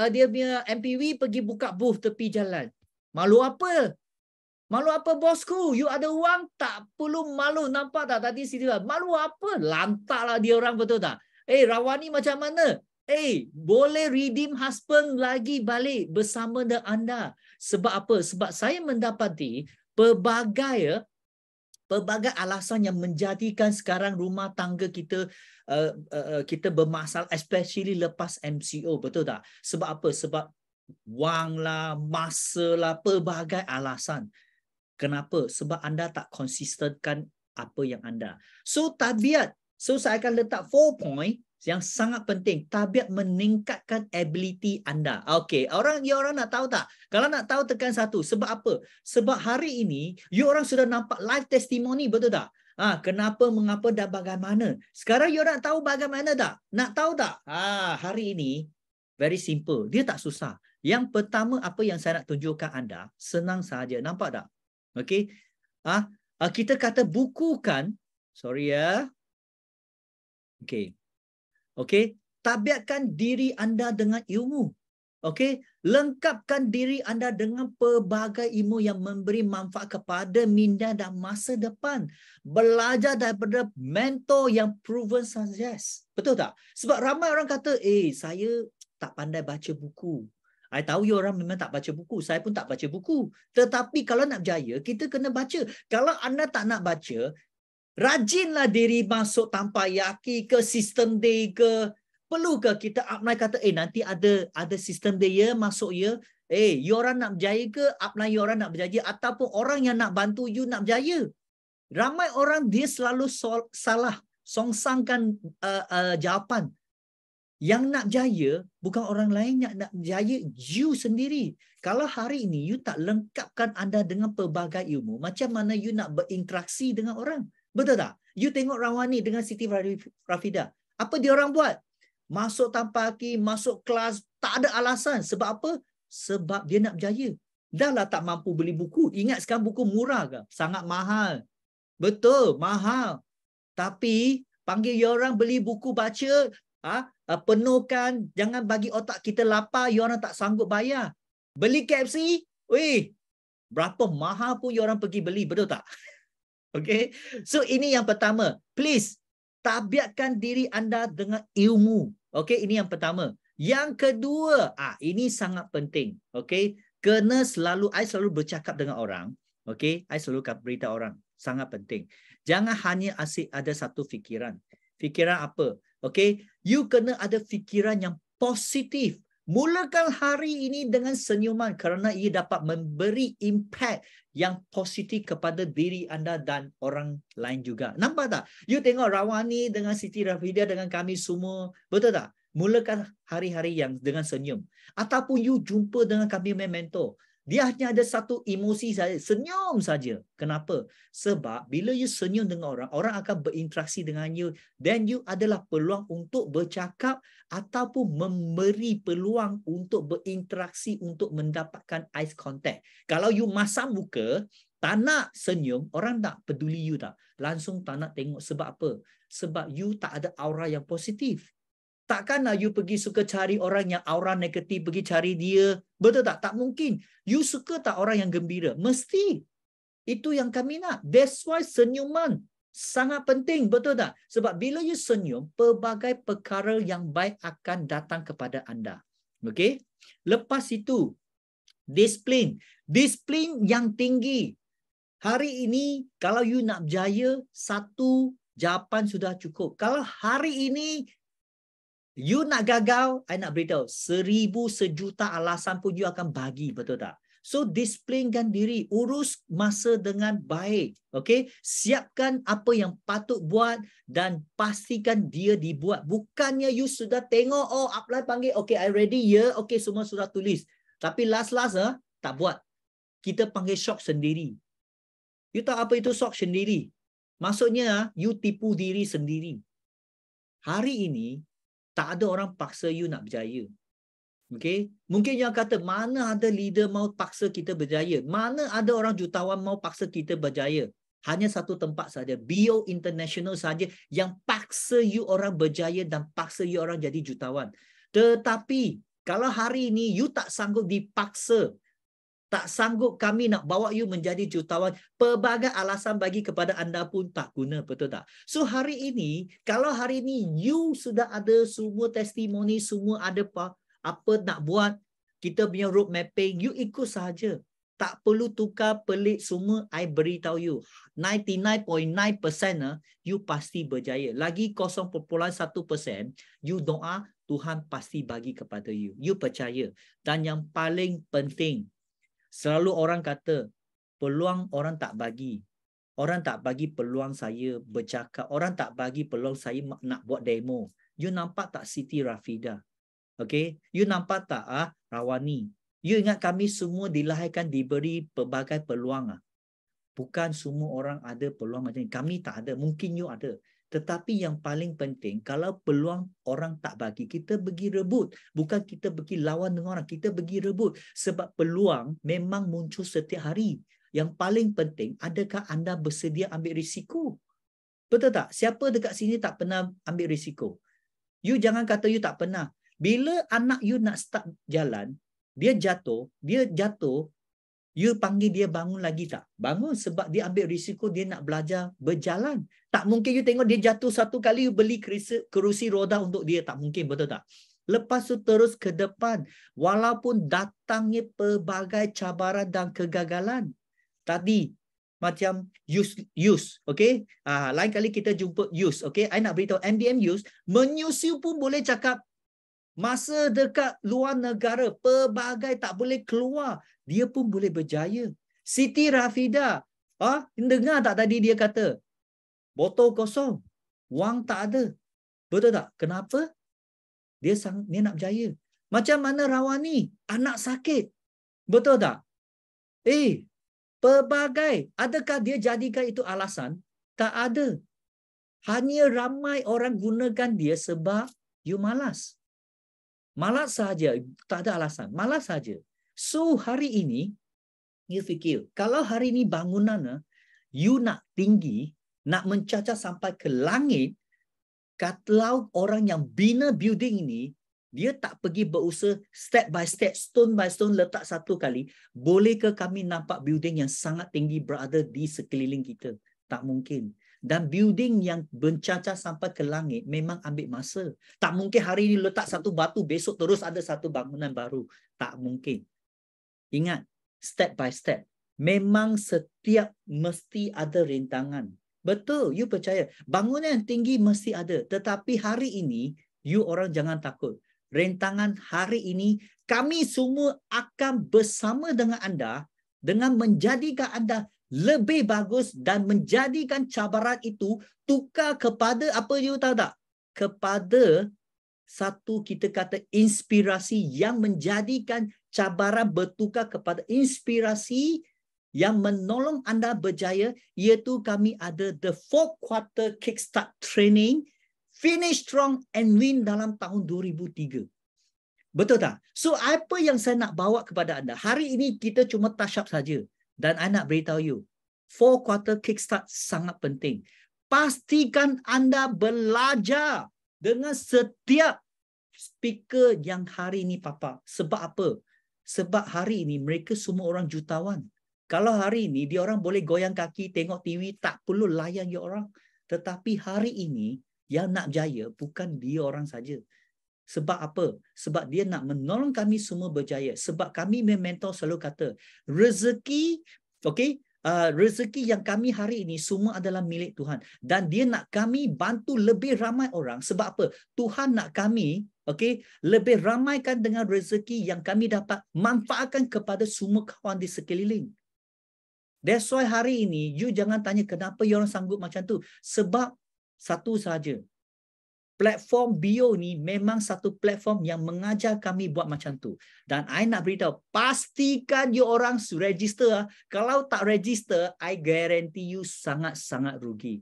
dia punya MPV pergi buka booth tepi jalan. Malu apa? Malu apa bosku? You ada wang, tak perlu malu. Nampak tak tadi sini? Malu apa? Lantaklah dia orang, betul tak? Rawani macam mana? Boleh redeem husband lagi balik bersama dengan anda. Sebab apa? Sebab saya mendapati pelbagai alasan yang menjadikan sekarang rumah tangga kita kita bermasalah, especially lepas MCO, betul tak? Sebab apa? Sebab wang lah, masa lah, pelbagai alasan. Kenapa? Sebab anda tak konsistenkan apa yang anda. So tabiat. So saya akan letak 4 point. yang sangat penting, tabiat meningkatkan ability anda. Okey, orang nak tahu tak? Kalau nak tahu tekan 1. Sebab apa? Sebab hari ini you orang sudah nampak live testimony, betul tak? Kenapa, mengapa dan bagaimana? Sekarang you orang nak tahu bagaimana tak? Nak tahu tak? Hari ini very simple. Dia tak susah. Yang pertama apa yang saya nak tunjukkan anda, senang saja. Nampak tak? Okey. Kita kata bukukan, sorry ya. Okey. Okey, tabiatkan diri anda dengan ilmu. Okey, lengkapkan diri anda dengan pelbagai ilmu yang memberi manfaat kepada minda dan masa depan. Belajar daripada mentor yang proven success. Betul tak? Sebab ramai orang kata, saya tak pandai baca buku. I tahu you orang memang tak baca buku. Saya pun tak baca buku. Tetapi kalau nak berjaya, kita kena baca. Kalau anda tak nak baca, rajinlah diri masuk tanpa yaki ke sistem day ke. Perlu ke kita apply kata, nanti ada sistem day ya, masuk ya. You orang nak berjaya ke? Apply you orang nak berjaya. Ataupun orang yang nak bantu you nak berjaya. Ramai orang dia selalu salah. Songsangkan jawapan. Yang nak berjaya bukan orang lain yang nak berjaya, you sendiri. Kalau hari ini you tak lengkapkan anda dengan pelbagai ilmu, macam mana you nak berinteraksi dengan orang? Betul tak? You tengok Rawani dengan Siti Rafidah. Apa dia orang buat? Masuk tanpa haki, masuk kelas, tak ada alasan. Sebab apa? Sebab dia nak berjaya. Dah lah tak mampu beli buku. Ingat sekarang buku murah ke? Sangat mahal. Betul, mahal. Tapi panggil dia orang beli buku baca, penuhkan, jangan bagi otak kita lapar, you orang tak sanggup bayar. Beli KFC, berapa mahal pun you orang pergi beli, betul tak? Okay, so ini yang pertama. Please, tabiatkan diri anda dengan ilmu. Okay, ini yang pertama. Yang kedua, ini sangat penting. Okay, I selalu bercakap dengan orang. Okay, I selalu beritahu orang. Sangat penting. Jangan hanya asyik ada satu fikiran. Fikiran apa? Okay, you kena ada fikiran yang positif. Mulakan hari ini dengan senyuman kerana ia dapat memberi impact yang positif kepada diri anda dan orang lain juga. Nampak tak? You tengok Rawani dengan Siti Rafidah dengan kami semua. Betul tak? Mulakan hari-hari yang dengan senyum. Ataupun you jumpa dengan kami mentor. Dia hanya ada satu emosi saja, senyum saja. Kenapa? Sebab bila you senyum dengan orang, orang akan berinteraksi dengan you. Then you adalah peluang untuk bercakap ataupun memberi peluang untuk berinteraksi untuk mendapatkan eye contact. Kalau you masam muka, tak nak senyum, orang tak peduli you tak. Langsung tak nak tengok. Sebab apa? Sebab you tak ada aura yang positif. Takkanlah you pergi suka cari orang yang aura negatif, pergi cari dia. Betul tak? Tak mungkin. You suka tak orang yang gembira? Mesti. Itu yang kami nak. That's why senyuman sangat penting. Betul tak? Sebab bila you senyum, pelbagai perkara yang baik akan datang kepada anda. Okay? Lepas itu, disiplin. Disiplin yang tinggi. Hari ini, kalau you nak berjaya, satu jawapan sudah cukup. Kalau hari ini, you nak gagal, I nak beritahu, 1000 sejuta alasan pun you akan bagi, betul tak? So, disiplinkan diri, urus masa dengan baik. Okay? Siapkan apa yang patut buat dan pastikan dia dibuat. Bukannya you sudah tengok, apply panggil, okay, I ready, ya, okay, semua sudah tulis. Tapi last, tak buat. Kita panggil shock sendiri. You tahu apa itu shock sendiri? Maksudnya, you tipu diri sendiri. Hari ini, tak ada orang paksa you nak berjaya. Okay? Mungkin yang kata, mana ada leader mau paksa kita berjaya? Mana ada orang jutawan mau paksa kita berjaya? Hanya satu tempat saja. BO International saja yang paksa you orang berjaya dan paksa you orang jadi jutawan. Tetapi, kalau hari ini you tak sanggup dipaksa, tak sanggup kami nak bawa you menjadi jutawan, pelbagai alasan bagi kepada anda pun tak guna, betul tak? So hari ini, kalau hari ini you sudah ada semua testimoni, semua ada apa nak buat, kita punya road mapping, you ikut saja. Tak perlu tukar pelik semua, I beritahu you. 99.9% you pasti berjaya. Lagi 0.1%, you doa, Tuhan pasti bagi kepada you. You percaya. Dan yang paling penting, selalu orang kata, peluang orang tak bagi. Orang tak bagi peluang saya bercakap. Orang tak bagi peluang saya nak buat demo. You nampak tak Siti Rafida? Okay? You nampak tak Rawani? You ingat kami semua dilahirkan diberi pelbagai peluang. Bukan semua orang ada peluang macam ni. Kami tak ada. Mungkin you ada. Tetapi yang paling penting, kalau peluang orang tak bagi, kita pergi rebut. Bukan kita pergi lawan dengan orang. Kita pergi rebut. Sebab peluang memang muncul setiap hari. Yang paling penting, adakah anda bersedia ambil risiko? Betul tak? Siapa dekat sini tak pernah ambil risiko? You jangan kata you tak pernah. Bila anak you nak start jalan, dia jatuh, you panggil dia bangun lagi tak? Bangun sebab dia ambil risiko dia nak belajar berjalan. Tak mungkin you tengok dia jatuh satu kali, you beli kerusi roda untuk dia. Tak mungkin, betul tak? Lepas tu terus ke depan. Walaupun datangnya pelbagai cabaran dan kegagalan. Tadi, macam use, okay? Lain kali kita jumpa use, okay? I nak beritahu MBM use, menyusul pun boleh cakap masa dekat luar negara, pelbagai tak boleh keluar, dia pun boleh berjaya. Siti Rafida, dengar tak tadi dia kata, botol kosong, wang tak ada. Betul tak? Kenapa? Dia nak berjaya. Macam mana Rawani, anak sakit. Betul tak? Pelbagai. Adakah dia jadikan itu alasan? Tak ada. Hanya ramai orang gunakan dia sebab you malas. Malas saja. Tak ada alasan. Malas saja. So hari ini, you fikir, kalau hari ini bangunan, you nak tinggi, nak mencacah sampai ke langit, kalau orang yang bina building ini, dia tak pergi berusaha step by step, stone by stone, letak satu kali. Bolehkah kami nampak building yang sangat tinggi berada di sekeliling kita? Tak mungkin. Dan building yang mencacah sampai ke langit memang ambil masa. Tak mungkin hari ini letak satu batu, besok terus ada satu bangunan baru. Tak mungkin. Ingat, step by step. Memang setiap mesti ada rintangan. Betul, you percaya. Bangunan yang tinggi mesti ada. Tetapi hari ini, you orang jangan takut. Rintangan hari ini, kami semua akan bersama dengan anda dengan menjadikan anda lebih bagus dan menjadikan cabaran itu tukar kepada apa you tahu tak? Kepada satu kita kata inspirasi yang menjadikan cabaran bertukar kepada inspirasi yang menolong anda berjaya, iaitu kami ada the 4 quarter kickstart training, finish strong and win dalam tahun 2003. Betul tak? So apa yang saya nak bawa kepada anda? Hari ini kita cuma touch up saja. Dan I nak beritahu you, 4 quarter kickstart sangat penting. Pastikan anda belajar dengan setiap speaker yang hari ini papa. Sebab apa? Sebab hari ini mereka semua orang jutawan. Kalau hari ini dia orang boleh goyang kaki, tengok TV, tak perlu layan dia orang. Tetapi hari ini yang nak jaya bukan dia orang saja. Sebab apa? Sebab dia nak menolong kami semua berjaya. Sebab kami mentor selalu kata, rezeki, okay, rezeki yang kami hari ini semua adalah milik Tuhan. Dan dia nak kami bantu lebih ramai orang. Sebab apa? Tuhan nak kami, okay, lebih ramaikan dengan rezeki yang kami dapat manfaatkan kepada semua kawan di sekeliling. That's why hari ini, you jangan tanya kenapa you orang sanggup macam tu. Sebab satu saja. Platform Bio ni memang satu platform yang mengajar kami buat macam tu. Dan I nak beritahu, pastikan you orang register. Kalau tak register, I guarantee you sangat-sangat rugi.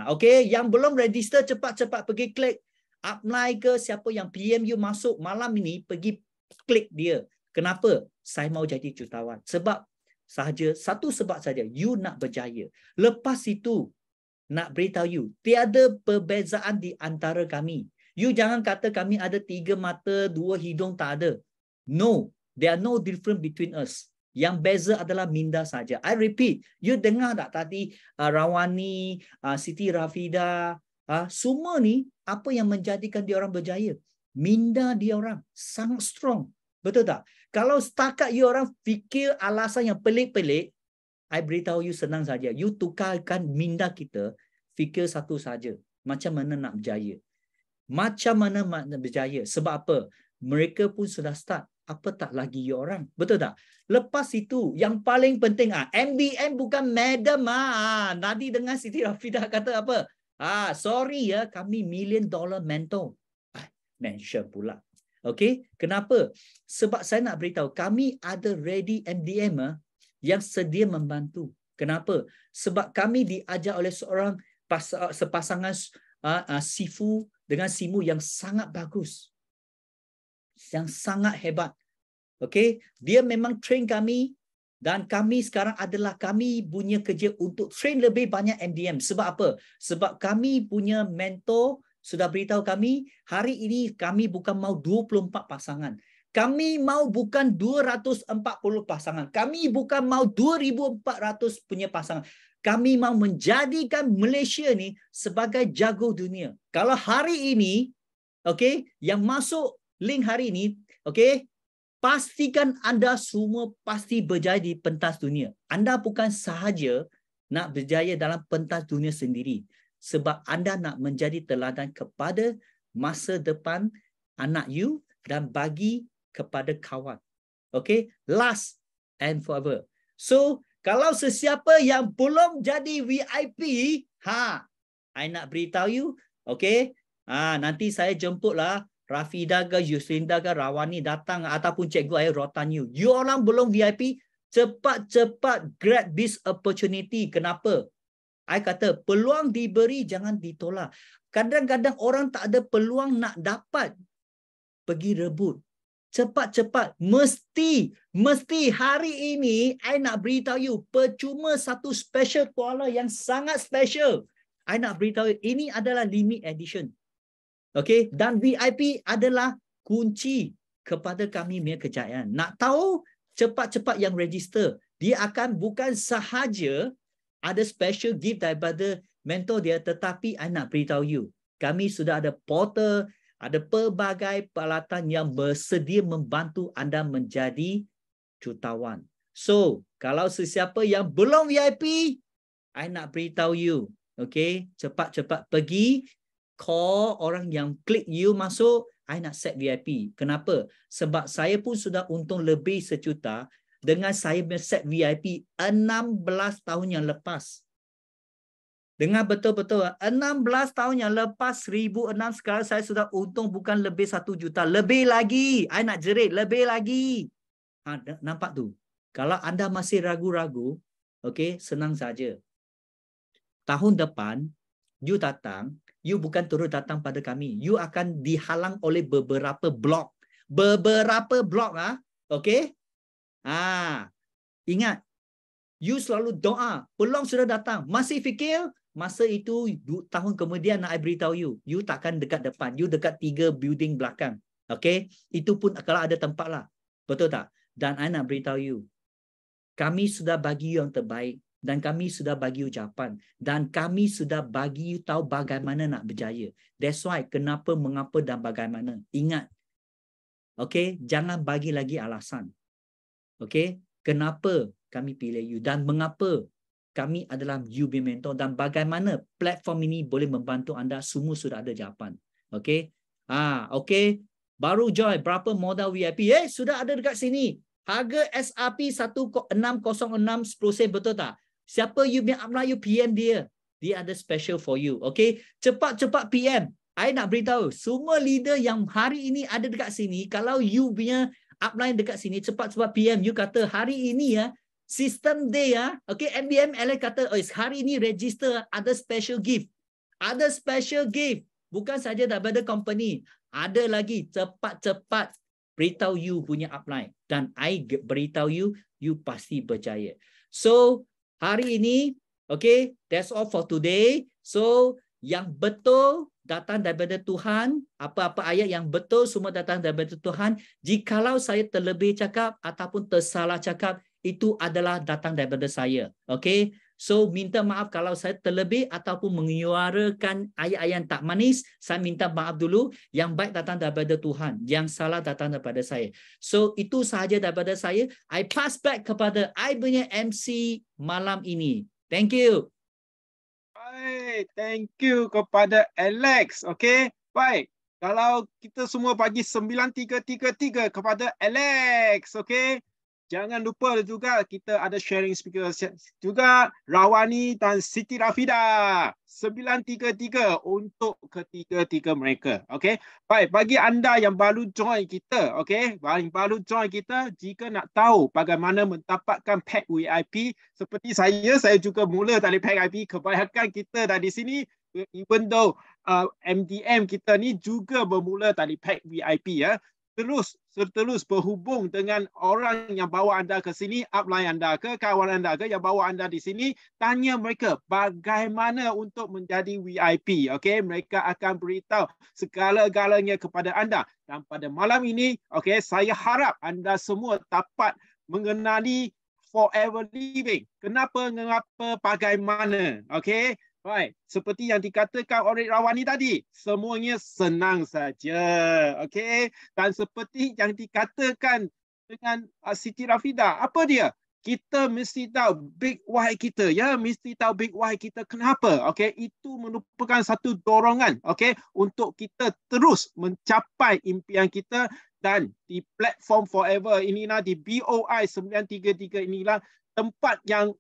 Okay, yang belum register cepat-cepat pergi klik apply ke, siapa yang PM you masuk malam ini, pergi klik dia. Kenapa? Saya mau jadi jutawan. Sebab sahaja, satu sebab saja, you nak berjaya. Lepas itu, nak beritahu you, tiada perbezaan di antara kami. You jangan kata kami ada 3 mata, 2 hidung, tak ada. No, there are no difference between us. Yang beza adalah minda saja. I repeat, you dengar tak tadi Rawani, Siti Rafida, semua ni apa yang menjadikan dia orang berjaya? Minda dia orang sangat strong. Betul tak? Kalau setakat you orang fikir alasan yang pelik-pelik, I beritahu you senang saja. You tukarkan minda kita, fikir satu saja. Macam mana nak berjaya? Macam mana nak berjaya? Sebab apa? Mereka pun sudah start. Apa tak lagi you orang? Betul tak? Lepas itu, yang paling penting, MBM bukan madam. Nadi dengan Siti Rafida kata apa? Sorry ya, kami $1 million mentor. Mention pula. Okay, kenapa? Sebab saya nak beritahu, kami ada ready MDM yang sedia membantu. Kenapa? Sebab kami diajar oleh seorang sepasangan Sifu dengan Simu yang sangat bagus. Yang sangat hebat. Okay, dia memang train kami dan kami sekarang adalah kami punya kerja untuk train lebih banyak MDM. Sebab apa? Sebab kami punya mentor sudah beritahu kami, hari ini kami bukan mau 24 pasangan. Kami mau bukan 240 pasangan. Kami bukan mau 2,400 punya pasangan. Kami mau menjadikan Malaysia ni sebagai jago dunia. Kalau hari ini, okay, yang masuk link hari ini, okay, pastikan anda semua pasti berjaya di pentas dunia. Anda bukan sahaja nak berjaya dalam pentas dunia sendiri. Sebab anda nak menjadi teladan kepada masa depan anak you dan bagi kepada kawan. Okay? Last and forever. So, kalau sesiapa yang belum jadi VIP, I nak beritahu you, okay? Nanti saya jemputlah Rafida ke Yuslinda ke Rawani datang ataupun Cikgu Air Rotan you. You orang belum VIP, cepat-cepat grab this opportunity. Kenapa? I kata peluang diberi jangan ditolak. Kadang-kadang orang tak ada peluang nak dapat pergi rebut. Cepat-cepat. Mesti hari ini I nak beritahu you percuma satu special Kuala yang sangat special. I nak beritahu you, ini adalah limit edition. Okay, dan VIP adalah kunci kepada kami punya kejayaan. Nak tahu cepat-cepat yang register. Dia akan bukan sahaja ada special gift daripada mentor dia, tetapi I nak beritahu you, kami sudah ada portal, ada pelbagai peralatan yang bersedia membantu anda menjadi jutawan. So, kalau sesiapa yang belum VIP, I nak beritahu you, okay, cepat-cepat pergi call orang yang klik you masuk, I nak set VIP. Kenapa? Sebab saya pun sudah untung lebih sejuta dengan saya set VIP 16 tahun yang lepas. Dengar betul-betul, 16 tahun yang lepas 1,006 sekarang saya sudah untung bukan lebih 1 juta. Lebih lagi. I nak jerit, lebih lagi. Nampak tu? Kalau anda masih ragu-ragu, okay, senang saja. Tahun depan, you datang, you bukan turut datang pada kami. You akan dihalang oleh beberapa blok. Beberapa blok, okay? Ingat, you selalu doa, peluang sudah datang. Masih fikir, masa itu tahun kemudian nak I beritahu you, you takkan dekat depan, you dekat 3 building belakang. Okay? Itu pun kalau ada tempat lah. Betul tak? Dan I nak beritahu you, kami sudah bagi you yang terbaik. Dan kami sudah bagi you jawapan. Dan kami sudah bagi you tahu bagaimana nak berjaya. That's why, kenapa, mengapa dan bagaimana. Ingat. Okay? Jangan bagi lagi alasan. Okay? Kenapa kami pilih you dan mengapa kami adalah you mentor dan bagaimana platform ini boleh membantu anda, semua sudah ada jawapan. Okay? Okay. Baru join, berapa modal VIP? Sudah ada dekat sini. Harga SRP 1606 10 betul tak? Siapa you punya upline, you PM dia. Dia ada special for you. Okay? Cepat-cepat PM. I nak beritahu, semua leader yang hari ini ada dekat sini, kalau you punya upline dekat sini, cepat-cepat PM. You kata hari ini sistem day okay, MBM LA kata, hari ini register, ada special gift. Ada special gift. Bukan saja daripada company. Ada lagi, cepat-cepat beritahu you punya upline. Dan I beritahu you, you pasti berjaya. So, hari ini, okay, that's all for today. So, yang betul datang daripada Tuhan, apa-apa ayat yang betul semua datang daripada Tuhan. Jikalau saya terlebih cakap ataupun tersalah cakap, itu adalah datang daripada saya. Okay? So, minta maaf kalau saya terlebih ataupun menyuarakan ayat-ayat yang tak manis. Saya minta maaf dulu. Yang baik datang daripada Tuhan. Yang salah datang daripada saya. So, itu sahaja daripada saya. I pass back kepada I punya MC malam ini. Thank you. Baik, thank you kepada Alex. Okay, baik. Kalau kita semua bagi 9333 kepada Alex. Okay. Jangan lupa juga kita ada sharing speaker juga, Rawani dan Siti Rafida 933 untuk ketiga-tiga mereka. Okey. Baik, bagi anda yang baru join kita, okey, yang baru join kita, jika nak tahu bagaimana mendapatkan pack VIP seperti saya juga mula dari pack VIP, kebanyakan kita dari sini even though MDM kita ni juga bermula dari pack VIP ya. Terus berhubung dengan orang yang bawa anda ke sini, upline anda ke, kawan anda ke yang bawa anda di sini, tanya mereka bagaimana untuk menjadi VIP. Okey, mereka akan beritahu segala-galanya kepada anda. Dan pada malam ini, okey, saya harap anda semua dapat mengenali Forever Living. Kenapa, bagaimana. Okey. Baik, seperti yang dikatakan oleh Rawani tadi, semuanya senang saja. Okey, dan seperti yang dikatakan dengan Siti Rafida, apa dia? Kita mesti tahu big why kita, ya, mesti tahu big why kita. Kenapa? Okey, itu merupakan satu dorongan, okey, untuk kita terus mencapai impian kita. Dan di platform Forever inilah, di BOI 933 inilah tempat yang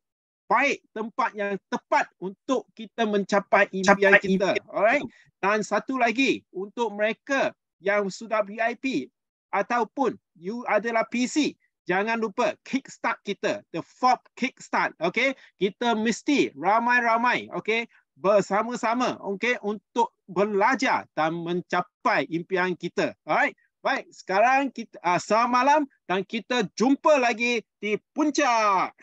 baik, tempat yang tepat untuk kita mencapai impian kita. Alright. Dan satu lagi, untuk mereka yang sudah VIP ataupun you adalah PC, jangan lupa kickstart kita, the FOB kickstart. Okay, kita mesti ramai-ramai, okay, bersama-sama, okay, untuk belajar dan mencapai impian kita. Alright. Baik, sekarang kita selamat malam dan kita jumpa lagi di puncak.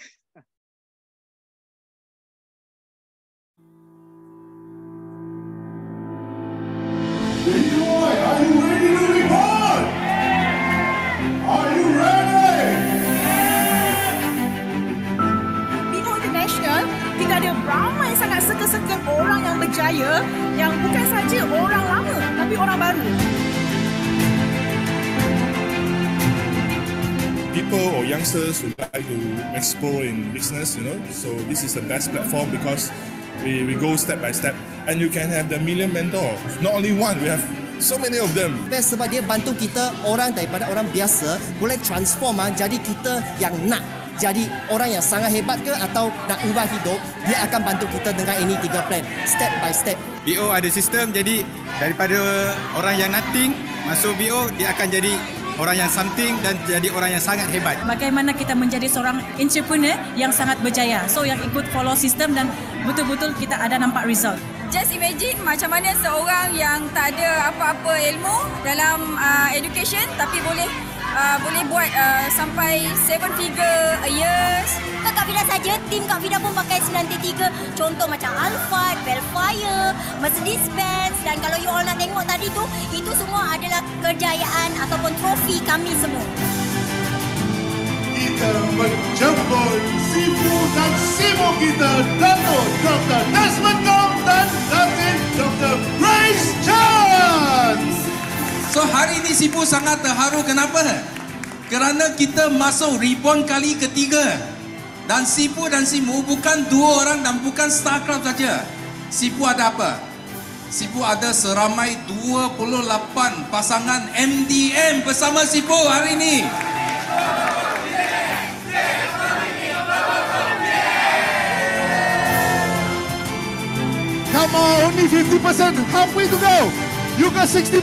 Are you ready to report? Are you ready? BO International, kita ada ramai sangat seka-seka orang yang berjaya, yang bukan saja orang lama tapi orang baru. People or youngsters who like to explore in business, so this is the best platform because we go step by step and you can have the million mentor. Not only one, we have so many of them. Best sebab dia bantu kita orang daripada orang biasa boleh transform jadi kita yang nak jadi orang yang sangat hebat ke atau nak ubah hidup, dia akan bantu kita dengan ini 3 plan step by step. BO ada sistem, jadi daripada orang yang nothing masuk BO, dia akan jadi orang yang something dan jadi orang yang sangat hebat. Bagaimana kita menjadi seorang entrepreneur yang sangat berjaya. So yang ikut follow sistem dan betul-betul kita ada nampak result. Just imagine macam mana seorang yang tak ada apa-apa ilmu dalam education tapi boleh buat sampai 7 figure a year. Bukan Kak Fida saja, tim Kak Fida pun pakai 933. Contoh macam Alphard, Bellfire, Mercedes-Benz. Dan kalau you all nak tengok tadi tu, itu semua adalah kejayaan ataupun trofi kami semua. Kita menjemput Sifu dan Simo kita, Dato' Dr. Desmond Gong dan Datin Dr. Grace Chance. So hari ini Sifu sangat terharu. Kenapa? Kerana kita masuk reborn kali ketiga. Dan Sifu dan Simo bukan 2 orang dan bukan StarCraft saja. Sifu ada apa? Sifu ada seramai 28 pasangan MDM bersama Sifu hari ini. Come on, only 50%, halfway to go. You got 60%.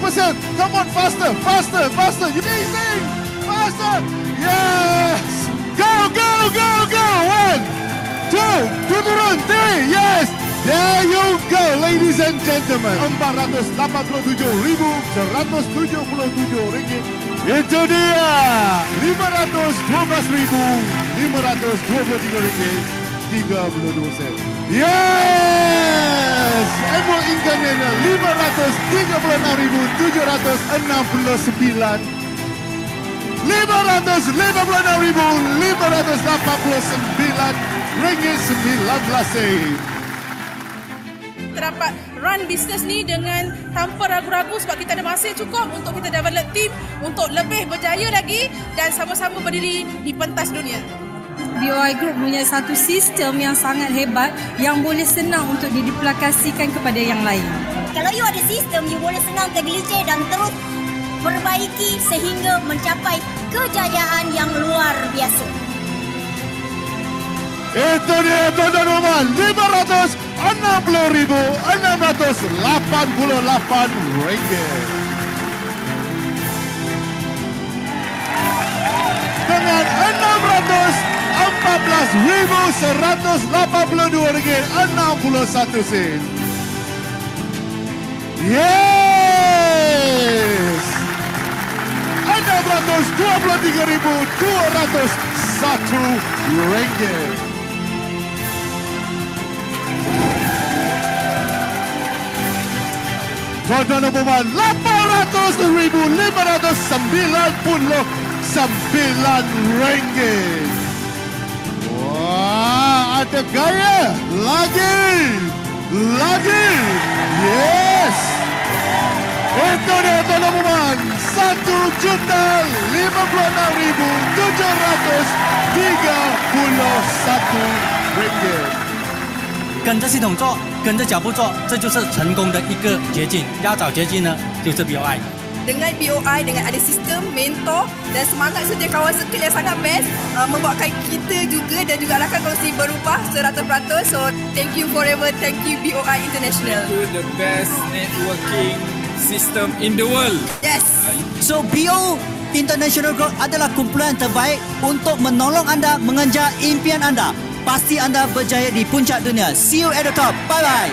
Come on, faster, faster, faster. You amazing, faster. Yes. Go, go, go, go. 1, 2, turun, 3. Yes. There you go, ladies and gentlemen. RM487,177. Itu dia. RM512,523. Yes! Annual income-nya RM536,769. RM536,589 Terdapat run bisnes ni dengan tanpa ragu-ragu sebab kita ada masa cukup untuk kita develop team untuk lebih berjaya lagi dan sama-sama berdiri di pentas dunia. BOI Group punya satu sistem yang sangat hebat yang boleh senang untuk diduplikasikan kepada yang lain. Kalau you ada sistem, you boleh senang tergelincir dan terus perbaiki sehingga mencapai kejayaan yang luar biasa. Itu dia tuan-tuan dan puan, RM560,688. Dengan RM614,182.61. Yes! RM623,201. Tuan-tuan dan puan, RM800,599. Wah, ada gaya. Lagi. Yes. Itu dia tuan-tuan dan puan, RM1,567,731. 跟着系统做，跟着脚步做，这就是成功的一个捷径。要找捷径呢，就是 BOI。 Dengan BOI, dengan ada sistem, mentor dan semangat serta kawan circle yang sangat best, membuatkan kita juga dan juga rakan kongsi berubah 100%. So, thank you forever, thank you BOI International. To the best networking system in the world. Yes. So BO International Group adalah kumpulan terbaik untuk menolong anda mengejar impian anda. Pasti anda berjaya di puncak dunia. See you at the top. Bye-bye.